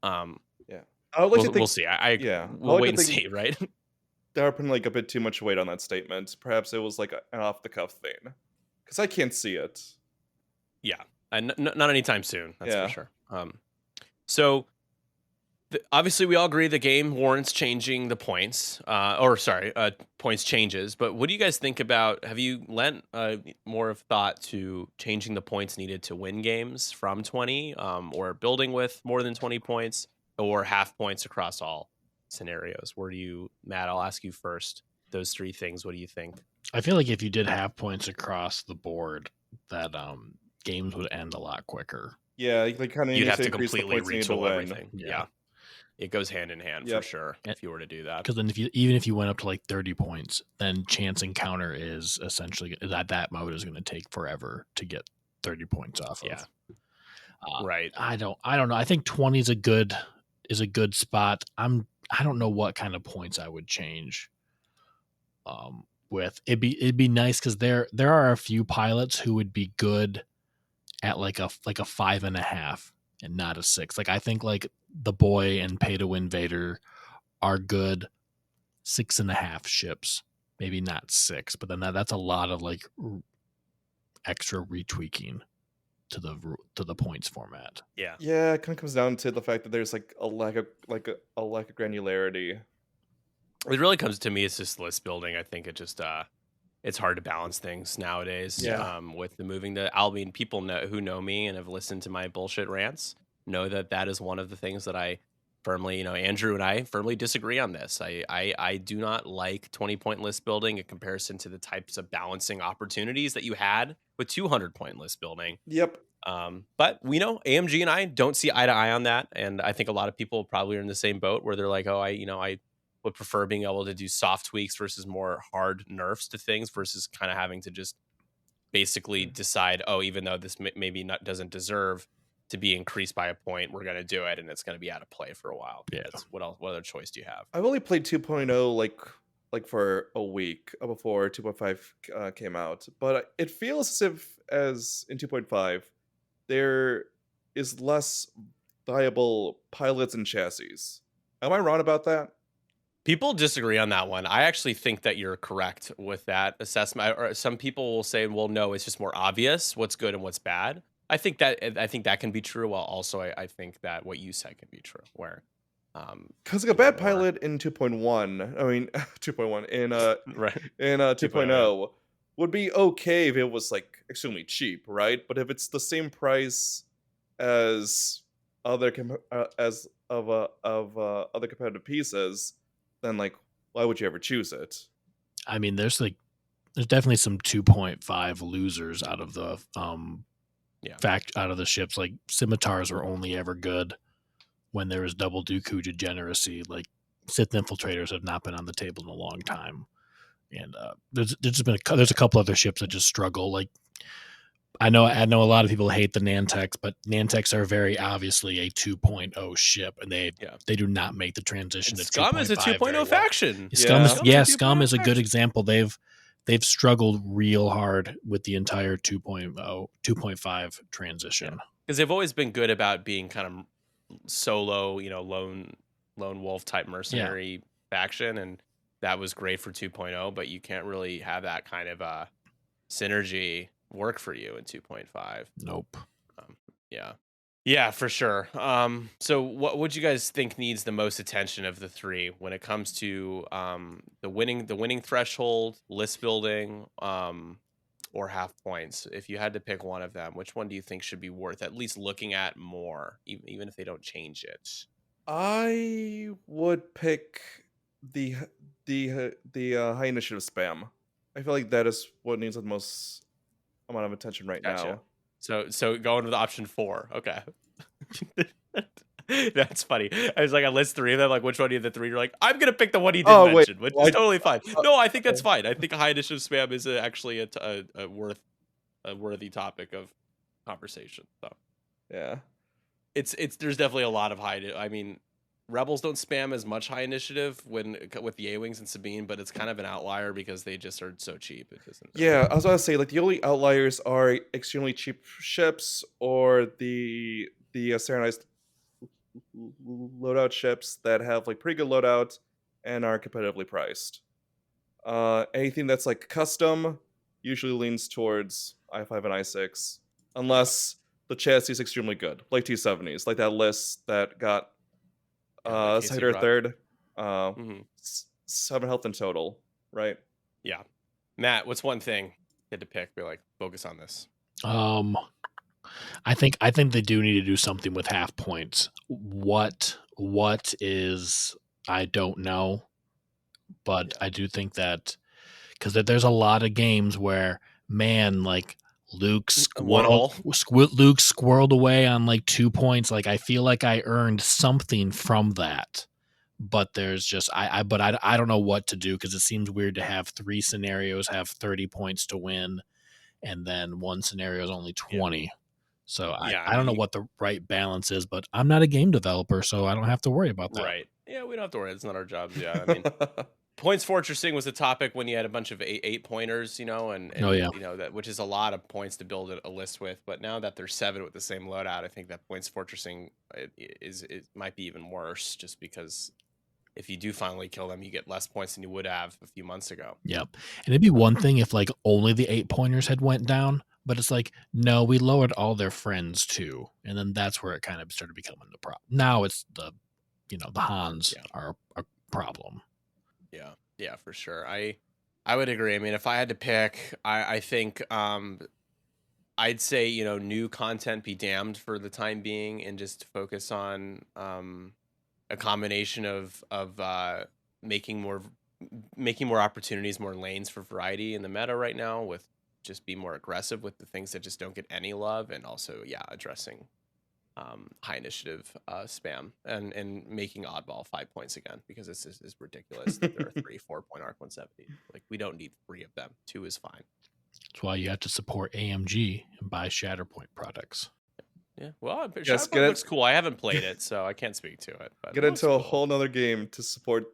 we'll see. We'll wait and see, right? They're putting a bit too much weight on that statement. Perhaps it was an off the cuff thing, because I can't see it. Yeah, and not anytime soon. That's for sure. So Obviously, we all agree the game warrants changing the points, points changes. But what do you guys think about? Have you lent more of thought to changing the points needed to win games from 20, or building with more than 20 points, or half points across all scenarios? Matt? I'll ask you first. Those three things. What do you think? I feel like if you did half points across the board, that games would end a lot quicker. Yeah, they kind of You'd need have to to increase the completely points needed to retool win. everything. Yeah. It goes hand in hand for sure if you were to do that. Because then even if you went up to like 30 points, then chance encounter is essentially that mode is going to take forever to get 30 points off of. Yeah. Right. I don't know. I think 20 is a good spot. I don't know what kind of points I would change. With it'd be nice because there are a few pilots who would be good at like a 5.5 and not a 6. Like I think like the boy and pay to win Vader are good 6.5 ships, maybe not 6, but then that's a lot of like extra retweaking to the points format. Yeah. Yeah, it kind of comes down to the fact that there's like a lack of granularity. It really comes to me, it's just list building. I think it just it's hard to balance things nowadays. Yeah. With the moving to people who know me and have listened to my bullshit rants know that is one of the things that I firmly, Andrew and I firmly disagree on this. I do not like 20-point list building in comparison to the types of balancing opportunities that you had with 200-point list building. Yep. But we know AMG and I don't see eye to eye on that, and I think a lot of people probably are in the same boat where they're like, oh, I would prefer being able to do soft tweaks versus more hard nerfs to things versus kind of having to just basically decide, oh, even though this maybe doesn't deserve to be increased by a point, we're going to do it, and it's going to be out of play for a while. Yeah. What other choice do you have? I've only played 2.0 like for a week before 2.5 came out, but it feels as in 2.5 there is less viable pilots and chassis. Am I wrong about that? People disagree on that one. I actually think that you're correct with that assessment. Or some people will say, well, no, it's just more obvious what's good and what's bad. I think that can be true. While also, I think that what you said can be true. Where, because like a bad pilot in 2.1, I mean 2.1 in right. in 2.0 would be okay if it was like extremely cheap, right? But if it's the same price as other other competitive pieces, then like why would you ever choose it? I mean, there's definitely some 2.5 losers out of the out of the ships. Like scimitars were only ever good when there was double Dooku degeneracy. Like Sith infiltrators have not been on the table in a long time, and there's just been there's a couple other ships that just struggle. Like I know a lot of people hate the Nantex, but Nantex are very obviously a 2.0 ship, and they do not make the transition to Scum is a 2.0 faction. Scum is a good example. They've struggled real hard with the entire 2.5 transition because they've always been good about being kind of solo, lone wolf type mercenary faction, and that was great for 2.0, but you can't really have that kind of synergy work for you in 2.5. Nope. Yeah, for sure. So what would you guys think needs the most attention of the three when it comes to the winning threshold, list building, or half points? If you had to pick one of them, which one do you think should be worth at least looking at more, even if they don't change it? I would pick the high initiative spam. I feel like that is what needs the most amount of attention right now. So going with option 4. Okay. That's funny. I was like, I list 3 of them. Like, which one of the 3? You're like, I'm gonna pick the one he didn't mention, which is totally fine. No, I think that's fine. I think high initiative spam is actually a worthy topic of conversation. So yeah, it's there's definitely a lot of I mean, Rebels don't spam as much high initiative with the A-Wings and Sabine, but it's kind of an outlier because they just are so cheap. It doesn't. Yeah, I was gonna say like the only outliers are extremely cheap ships or the standardized loadout ships that have like pretty good loadout and are competitively priced. Anything that's like custom usually leans towards i5 and i6, unless the chassis is extremely good, like T70s, like that list that got Yeah, the second KC or drop. third. Hmm. 7 health in total, right? Yeah. Matt, what's one thing you had to pick? Be like, focus on this. I think they do need to do something with half points. What is, I don't know, but Yeah. I do think that because there's a lot of games where, man, like Luke One hole. squirreled away on like 2 points. Like I feel like I earned something from that, but there's just I don't know what to do because it seems weird to have 3 scenarios have 30 points to win, and then one scenario is only 20. So Yeah, I don't know what the right balance is, but I'm not a game developer, so I don't have to worry about that. right. Yeah, we don't have to worry. It's not our jobs. Yeah, I mean, points fortressing was a topic when you had a bunch of eight pointers, and Oh, yeah. that, which is a lot of points to build a list with. But now that there's 7 with the same loadout, I think that points fortressing it might be even worse, just because if you do finally kill them, you get less points than you would have a few months ago. Yep. And it'd be one thing if like only the 8 pointers had went down, but it's like, no, we lowered all their friends too. And then that's where it kind of started becoming the problem. Now it's the Hans are a problem. Yeah, for sure. I would agree. I mean, if I had to pick, I think I'd say, new content be damned for the time being, and just focus on a combination of making more opportunities, more lanes for variety in the meta right now, with just be more aggressive with the things that just don't get any love, and also addressing high initiative spam, and making oddball 5 points again, because it's ridiculous that there are 3 4-point arc 170. Like, we don't need 3 of them. 2 is fine. That's why you have to support AMG and buy Shatterpoint products. Yeah, well, Yes, Shatterpoint looks cool. I haven't played it, so I can't speak to it. But Get into a whole nother game to support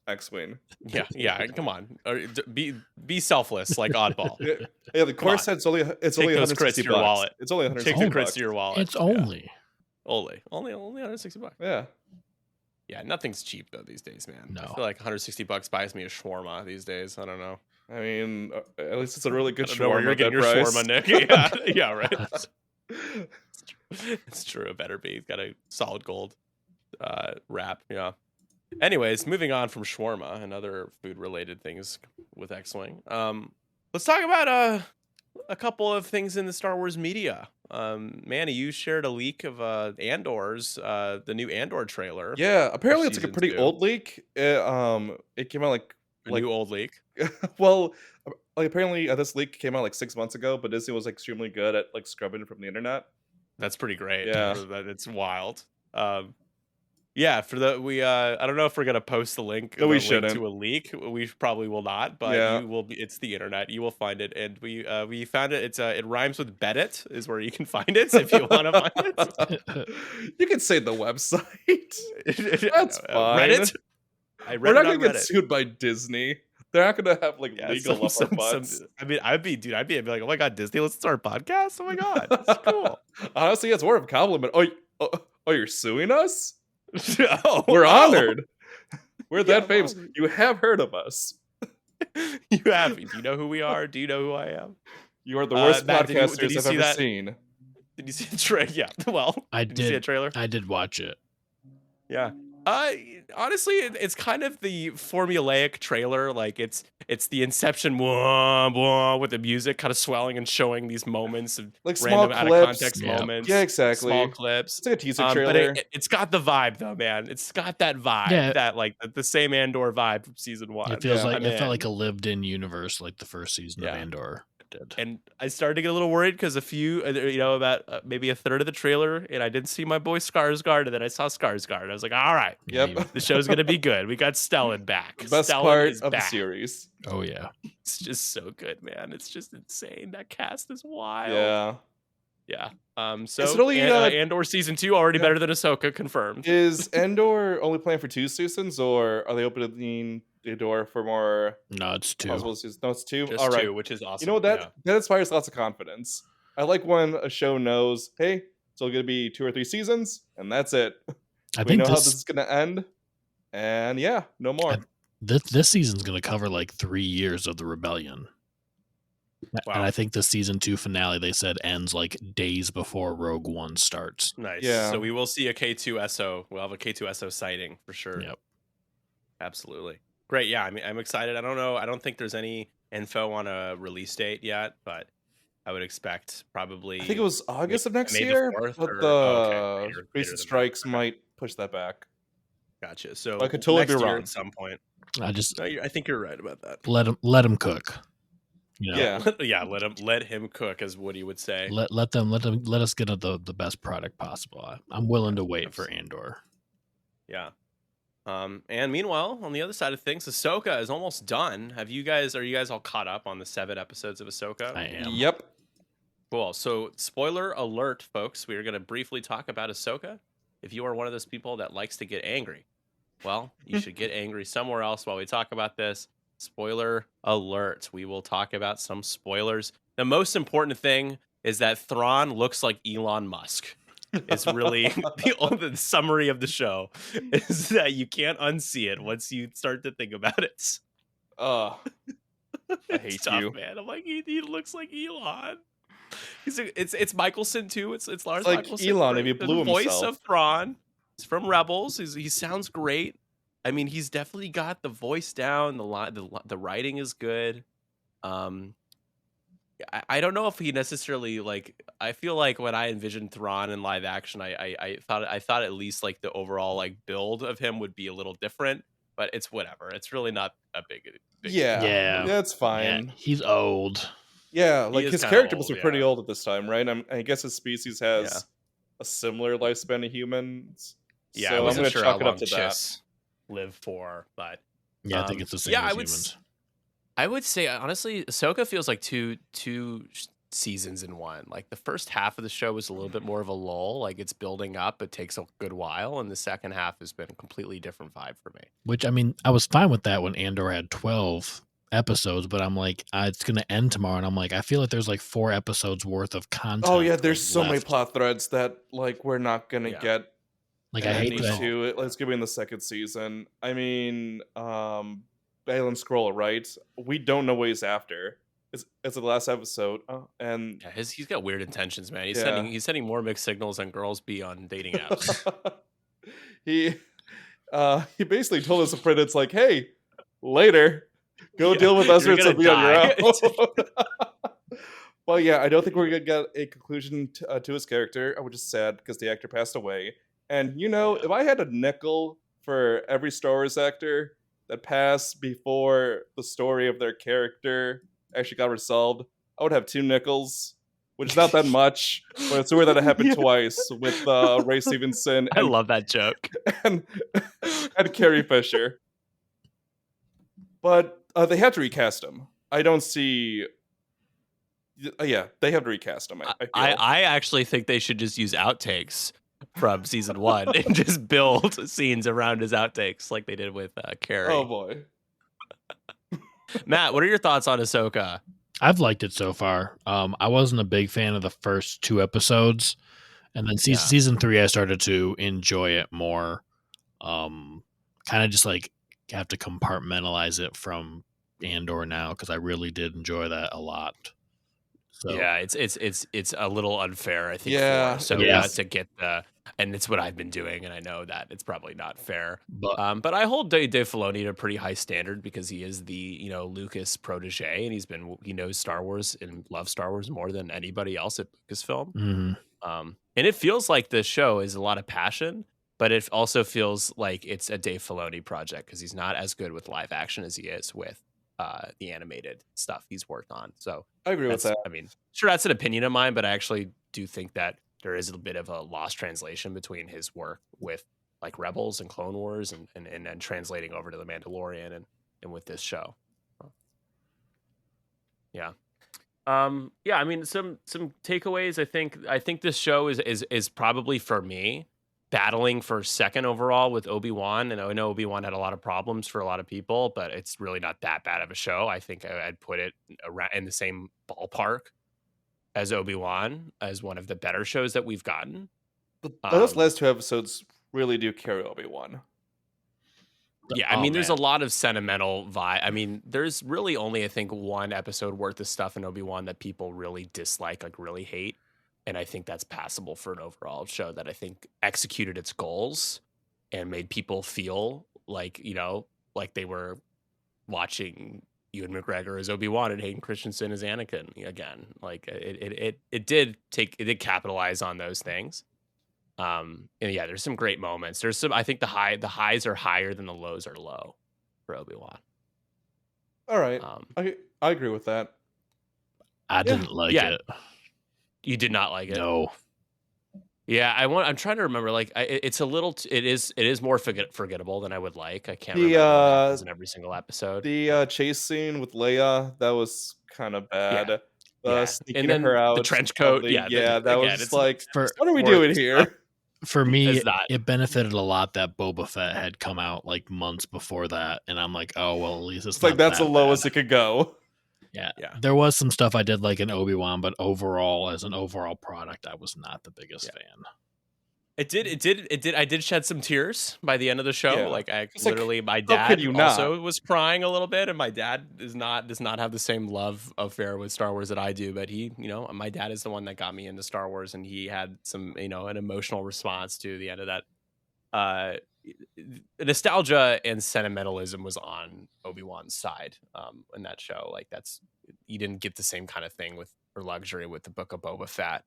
X-Wing. Yeah. Come on, be selfless like oddball. Yeah, the core set's only Take only those crits 160 to your bucks. wallet. It's only Take 160 the crits bucks. to your wallet. It's only only 160 bucks. Yeah, Nothing's cheap though these days, man. No. I feel like 160 bucks buys me a shawarma these days. I don't know. I mean, at least it's a really good I don't know where shawarma. you're getting your price. shawarma, Nick. Yeah, right. It's true. It better be. It's got a solid gold wrap. Yeah. Anyways, moving on from shawarma and other food-related things with X-Wing. Let's talk about a couple of things in the Star Wars media. Manny, you shared a leak of Andor's the new Andor trailer. Yeah, apparently it's like a Season pretty 2. old leak. It came out like new old leak. well, like apparently this leak came out like 6 months ago, but Disney was extremely good at like scrubbing it from the internet. That's pretty great. Yeah. It's wild. Yeah, for the I don't know if we're gonna post the link. No, we link shouldn't. to a leak. We probably will not, but Yeah. you will be. It's the internet. You will find it, and we found it. It's it rhymes with Beddit is where you can find it if you want to find it. You can say the website. That's fine. Reddit. We're not gonna get sued by Disney. They're not gonna have like legal up our butts. I mean, I'd be like, oh my god, Disney, let's start a podcast. Oh my god, that's cool. Honestly, it's more of a compliment. Oh, you're suing us? We're honored. We're that famous. You have heard of us. You have. Do you know who we are? Do you know who I am? You are the worst Matt, podcasters I've ever seen. Did you see the trailer? Yeah. Well, did you see a trailer? I did watch it. Yeah. Honestly, it's kind of the formulaic trailer. Like it's the Inception with the music kind of swelling and showing these moments of like small random clips. out of context Yeah. moments. Yeah, exactly. Small clips. It's like a teaser trailer. But it's got the vibe though, man. It's got that vibe. Yeah. That like the same Andor vibe from season 1. It feels like it felt like a lived-in universe, like the first season of Andor did. And I started to get a little worried because a few, about maybe a third of the trailer, and I didn't see my boy Skarsgård, and then I saw Skarsgård. I was like, all right, Yep. the show's gonna be good. We got Stellan back. The best Stellan part is of back. the series. Oh yeah, It's just so good, man. It's just insane. That cast is wild. Yeah. So Is it only, Andor season 2 already better than Ahsoka, confirmed. Is Andor only planned for 2 seasons, or are they opening the door for more? no, it's 2. Possible seasons? No, it's 2. Just All right. 2, which is awesome. You know what? That inspires lots of confidence. I like when a show knows, hey, it's only going to be 2 or 3 seasons, and that's it. I We think know how this is going to end, and no more. This season's going to cover like 3 years of the rebellion. And I think the season 2 finale, they said, ends like days before Rogue One starts. Nice. Yeah. So we will see a K2SO. We'll have a K2SO sighting for sure. Yep. Absolutely. Great. Yeah, I mean, I'm excited. I don't know. I don't think there's any info on a release date yet, but I would expect probably. I think it was August of next May the year, 4th but or- the okay, later recent than strikes that. might push that back. Gotcha. So I could totally next be year wrong. at some point. I think you're right about that. let him cook. You know? Yeah. Let him cook, as Woody would say. Let us get the best product possible. I'm willing to wait for Andor. Yeah. And meanwhile, on the other side of things, Ahsoka is almost done. Are you guys all caught up on the 7 episodes of Ahsoka? I am. Yep. Cool. So, spoiler alert, folks. We are going to briefly talk about Ahsoka. If you are one of those people that likes to get angry, well, you should get angry somewhere else while we talk about this. Spoiler alert. We will talk about some spoilers. The most important thing is that Thrawn looks like Elon Musk. It's really the summary of the show is that you can't unsee it once you start to think about it. I hate It's tough, you, man. I'm like, he looks like Elon. It's Michelson too. It's Lars like Michelson. Elon if he blew the voice himself. of Thrawn. He's from Rebels. He sounds great. I mean, he's definitely got the voice down. The writing is good. I don't know if he necessarily like. I feel like when I envisioned Thrawn in live action, I thought at least like the overall like build of him would be a little different. But it's whatever. It's really not a big Yeah, that's fine. Yeah, he's old. Yeah, like his character must be old, pretty old at this time, right? I guess his species has Yeah. a similar lifespan to humans. Yeah, so I I'm wasn't gonna sure chalk how it long up to Chiss live for, but Yeah, I think it's the same yeah, as humans. I would say honestly, Ahsoka feels like two seasons in one. Like the first half of the show was a little bit more of a lull, like it's building up. It takes a good while, and the second half has been a completely different vibe for me. Which, I mean, I was fine with that when Andor had 12 episodes, but I'm like, it's going to end tomorrow, and I'm like, I feel like there's like 4 episodes worth of content. Oh yeah, there's so many left. plot threads that like we're not gonna get. Like I hate that. to let's give me in the second season. I mean, Balin Scroll, right? We don't know what he's after. It's the last episode, and Yeah, he's got weird intentions, man. He's Yeah. sending more mixed signals than girls be on dating apps. he basically told us it's like, hey, later, go Yeah, deal with you're Ezra gonna and be on your die. own. Well, yeah, I don't think we're gonna get a conclusion to his character, which is sad because the actor passed away. And if I had a nickel for every Star Wars actor that passed before the story of their character actually got resolved, I would have 2 nickels, which is not that much, but it's weird that it happened twice with Ray Stevenson I love that joke. and Carrie Fisher. But they had to recast him. I don't see. Yeah, they have to recast him. I actually think they should just use outtakes from season 1 and just build scenes around his outtakes like they did with Carrie. Oh boy. Matt, what are your thoughts on Ahsoka? I've liked it so far. I wasn't a big fan of the first 2 episodes, and then season 3 I started to enjoy it more. Kind of just like have to compartmentalize it from Andor now because I really did enjoy that a lot. So Yeah, it's a little unfair, I think. Yeah, for it Ahsoka is. to get and it's what I've been doing, and I know that it's probably not fair. But But I hold Dave Filoni to a pretty high standard because he is the Lucas protege, and he knows Star Wars and loves Star Wars more than anybody else at Lucasfilm. mhm. And it feels like the show is a lot of passion, but it also feels like it's a Dave Filoni project because he's not as good with live action as he is with the animated stuff he's worked on. So I agree with that. I mean, sure, that's an opinion of mine, but I actually do think that there is a bit of a lost translation between his work with like Rebels and Clone Wars and translating over to The Mandalorian and with this show. Yeah. Yeah, I mean, some takeaways. I think this show is probably for me battling for second overall with Obi-Wan, and I know Obi-Wan had a lot of problems for a lot of people, but it's really not that bad of a show. I think I'd put it around in the same ballpark as Obi-Wan, as one of the better shows that we've gotten. Those last 2 episodes really do carry Obi-Wan. Yeah, I mean, there's a lot of sentimental vibe. I mean, there's really only, I think, one episode worth of stuff in Obi-Wan that people really dislike, like really hate. And I think that's passable for an overall show that I think executed its goals and made people feel like, like they were watching Ewan McGregor as Obi-Wan and Hayden Christensen as Anakin again. Like it did capitalize on those things. And yeah, there's some great moments. There's some, I think the highs are higher than the lows are low for Obi-Wan. All right. I agree with that. I didn't like it. You did not like it? No. Yeah, I'm trying to remember. Like, it's a little. It is more forgettable than I would like. I can't remember what happens in every single episode. The chase scene with Leia, that was kind of bad. Sneaking and then her out. The trench coat. That was just like, what are we doing here? For me, it benefited a lot that Boba Fett had come out like months before that, and I'm like, oh well, at least it's like that's the lowest it could go. Yeah, there was some stuff I did like in Obi-Wan, but overall, as an overall product, I was not the biggest fan. It did. I did shed some tears by the end of the show. Yeah. Like my dad also was crying a little bit, and my dad does not have the same love affair with Star Wars that I do. But he, my dad is the one that got me into Star Wars, and he had some, an emotional response to the end of that. Nostalgia and sentimentalism was on Obi-Wan's side in that show. Like you didn't get the same kind of thing or luxury with the Book of Boba Fett.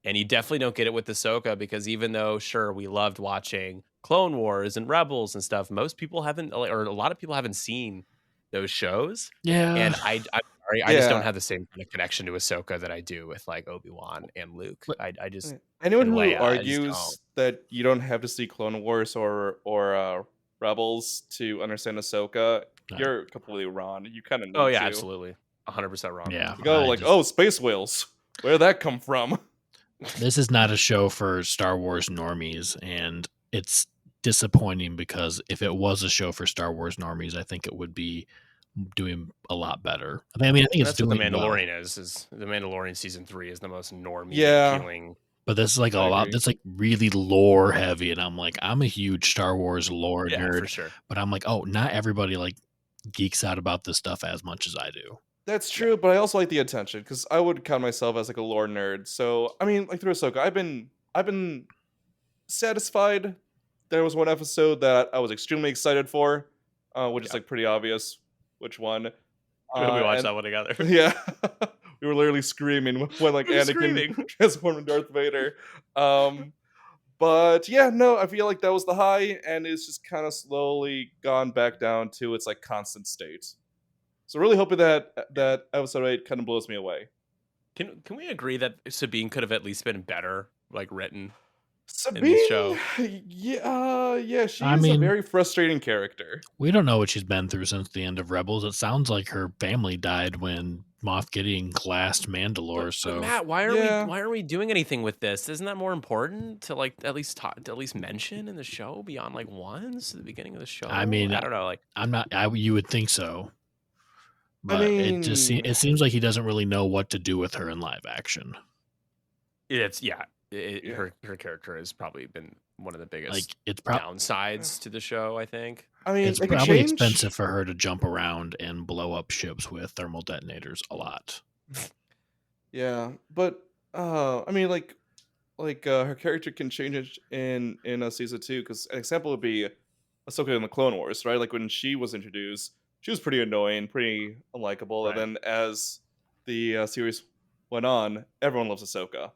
And you definitely don't get it with Ahsoka, because even though, sure, we loved watching Clone Wars and Rebels and stuff, most people haven't, or a lot of people haven't seen those shows. Yeah. And I'm sorry, I just don't have the same kind of connection to Ahsoka that I do with like Obi-Wan and Luke. I just anyone who argues that you don't have to see Clone Wars or Rebels to understand Ahsoka, you're completely wrong. You kind of need to. Oh yeah, absolutely, 100% wrong. Yeah, you go space whales. Where did that come from? This is not a show for Star Wars normies, and it's disappointing because if it was a show for Star Wars normies, I think it would be doing a lot better. I think it's doing what The Mandalorian well. is The Mandalorian season 3 is the most normie appealing. But this is like a lot. That's like really lore heavy, and I'm like, I'm a huge Star Wars lore nerd, for sure. But I'm like, oh, not everybody like geeks out about this stuff as much as I do. That's true, but I also like the attention because I would count myself as like a lore nerd. So I mean, like through Ahsoka, I've been satisfied. There was one episode that I was extremely excited for, which is like pretty obvious which one. We watched that one together. Yeah, we were literally screaming when like Anakin transformed into Darth Vader. But yeah, no, I feel like that was the high, and it's just kind of slowly gone back down to its like constant state. So really hoping that episode 8 kind of blows me away. Can we agree that Sabine could have at least been better, like written Sabine, in this show? Yeah, she's a very frustrating character. We don't know what she's been through since the end of Rebels. It sounds like her family died when Moff Gideon glassed Mandalore. But Matt, why are we doing anything with this? Isn't that more important to like at least mention in the show beyond like once at the beginning of the show? I mean, I don't know. Like you would think so. But it seems like he doesn't really know what to do with her in live action. Her character has probably been one of the biggest downsides to the show, I think. I mean, it's probably expensive for her to jump around and blow up ships with thermal detonators a lot. Yeah, but I mean, like her character can change in season 2, because an example would be Ahsoka in the Clone Wars, right? Like when she was introduced, she was pretty annoying, pretty unlikable, and then as the series went on, everyone loves Ahsoka.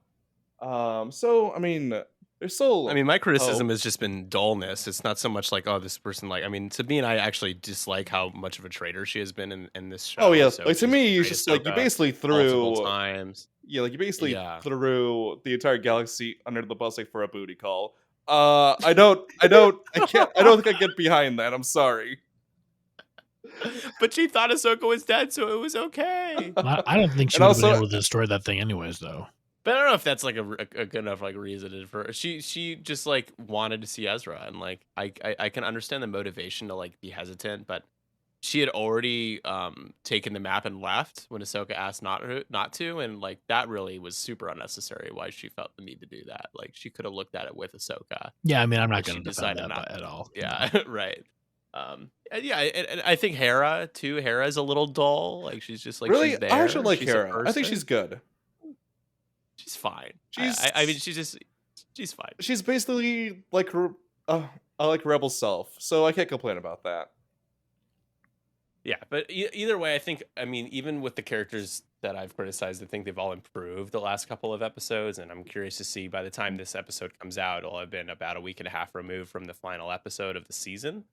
So I mean, there's still. I mean, my criticism has just been dullness. It's not so much like, oh, this person like. I mean, to me, and I actually dislike how much of a traitor she has been in this show. Oh yeah, so like to me, it's just like you basically threw times. Yeah, like you basically threw the entire galaxy under the bus like for a booty call. I don't think I get behind that. I'm sorry. But she thought Ahsoka was dead, so it was okay. I don't think she would have been able to destroy that thing anyways, though. But I don't know if that's like a good enough like reason for her. She just like wanted to see Ezra, and like I can understand the motivation to like be hesitant, but she had already taken the map and left when Ahsoka asked not to, and like that really was super unnecessary. Why she felt the need to do that? Like she could have looked at it with Ahsoka. Yeah, I mean, I'm not going to defend that at all. Yeah, right. Yeah, and I think Hera too. Hera's a little dull. Like she's just like Really, she's there. I actually like She's a Hera. I think person. she's good. She's fine. She's I mean, she's fine. she's basically like I like Rebel Self, so I can't complain about that. Yeah, but either way, I mean, even with the characters that I've criticized, I think they've all improved the last couple of episodes, and I'm curious to see by the time this episode comes out, it'll have been about a week and a half removed from the final episode of the season.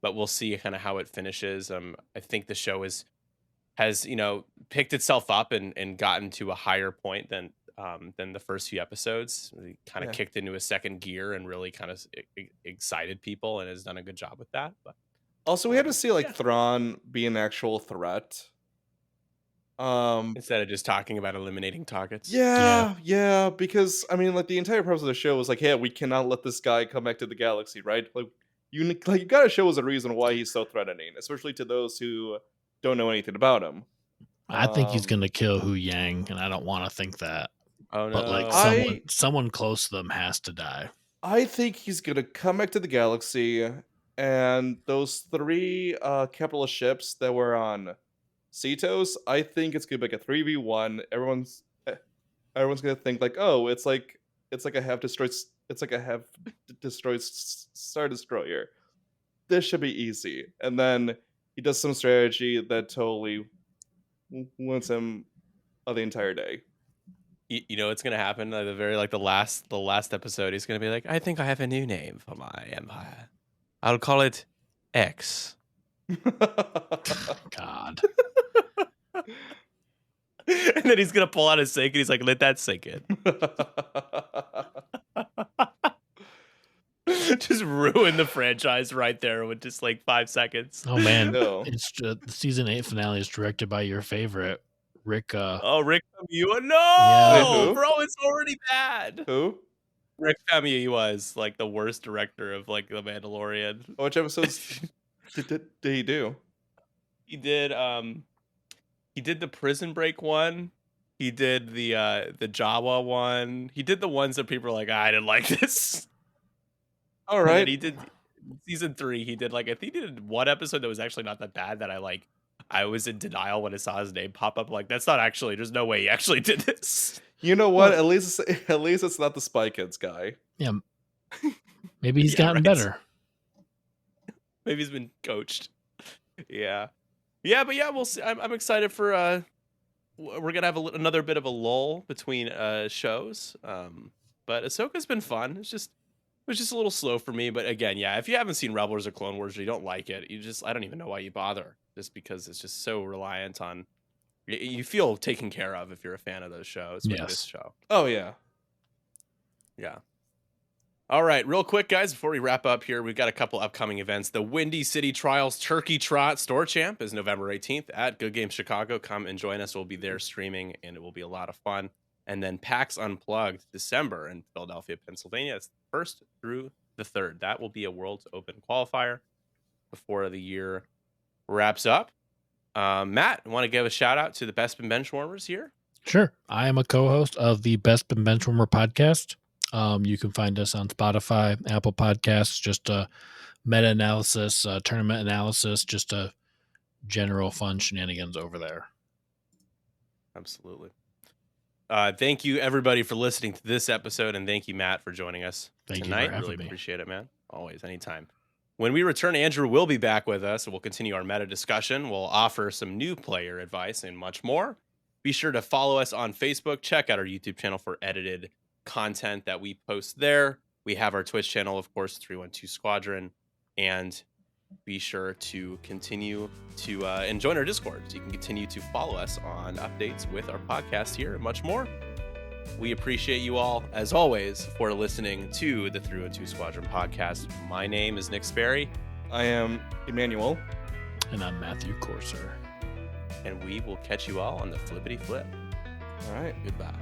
But we'll see kind of how it finishes. I think the show has picked itself up and gotten to a higher point than the first few episodes. It kind of kicked into a second gear and really kind of excited people and has done a good job with that. But also, we had to see like Thrawn be an actual threat. Instead of just talking about eliminating targets. Yeah, because I mean, like the entire purpose of the show was like, hey, we cannot let this guy come back to the galaxy, right? Like you gotta show us a reason why he's so threatening, especially to those who don't know anything about him. I think he's gonna kill Hu Yang, and I don't want to think that. Oh no! But like someone close to them has to die. I think he's gonna come back to the galaxy, and those 3 capitalist ships that were on Cetos, I think it's gonna be like a 3v1. Everyone's gonna think like, oh, it's like a half destroyed Star Destroyer. This should be easy. And then he does some strategy that totally wins him the entire day. You know what's gonna happen at the very the last episode? He's gonna be like, I think I have a new name for my empire. I'll call it X. God. And then he's gonna pull out his sink and he's like, let that sink in. Just ruin the franchise right there with just like 5 seconds. Oh man, it's the season 8 finale is directed by your favorite Rick. Rick Famuyiwa. No, Wait, bro, it's already bad. Who? Rick Famuyiwa is like the worst director of like The Mandalorian. Which episodes did he do? He did the Prison Break one. He did the Jawa one. He did the ones that people are like, I didn't like this. All right. He did season 3. He did I think he did one episode that was actually not that bad that I was in denial when I saw his name pop up. Like, that's not actually, there's no way he actually did this. You know what? At least it's not the Spy Kids guy. Yeah. Maybe he's gotten better. Maybe he's been coached. Yeah. Yeah, but yeah, we'll see. I'm excited for we're gonna have another bit of a lull between shows. But Ahsoka's been fun. It was just a little slow for me. But again, yeah, if you haven't seen Rebels or Clone Wars or you don't like it, I don't even know why you bother. Just because it's just so reliant on you feel taken care of if you're a fan of those shows with this show. Oh yeah. Yeah. All right, real quick, guys, before we wrap up here, we've got a couple upcoming events. The Windy City Trials Turkey Trot Store Champ is November 18th at Good Game Chicago. Come and join us. We'll be there streaming, and it will be a lot of fun. And then PAX Unplugged, December in Philadelphia, Pennsylvania. It's the 1st through the 3rd. That will be a World's Open qualifier before the year wraps up. Matt, want to give a shout out to the Bespin Benchwarmers here? Sure. I am a co-host of the Bespin Benchwarmer podcast. You can find us on Spotify, Apple Podcasts, just a meta-analysis, tournament analysis, just a general fun shenanigans over there. Absolutely. Thank you, everybody, for listening to this episode, and thank you, Matt, for joining us tonight. Really appreciate it, man. Always, anytime. When we return, Andrew will be back with us, and we'll continue our meta discussion. We'll offer some new player advice and much more. Be sure to follow us on Facebook. Check out our YouTube channel for edited content that we post there. We have our Twitch channel, of course, 312 Squadron, and be sure to continue to and join our Discord so you can continue to follow us on updates with our podcast here and much more. We appreciate you all, as always, for listening to the 312 Squadron podcast. My name is Nick Sperry. I am Emmanuel. And I'm Matthew Corser. And we will catch you all on the flippity flip. All right. Goodbye.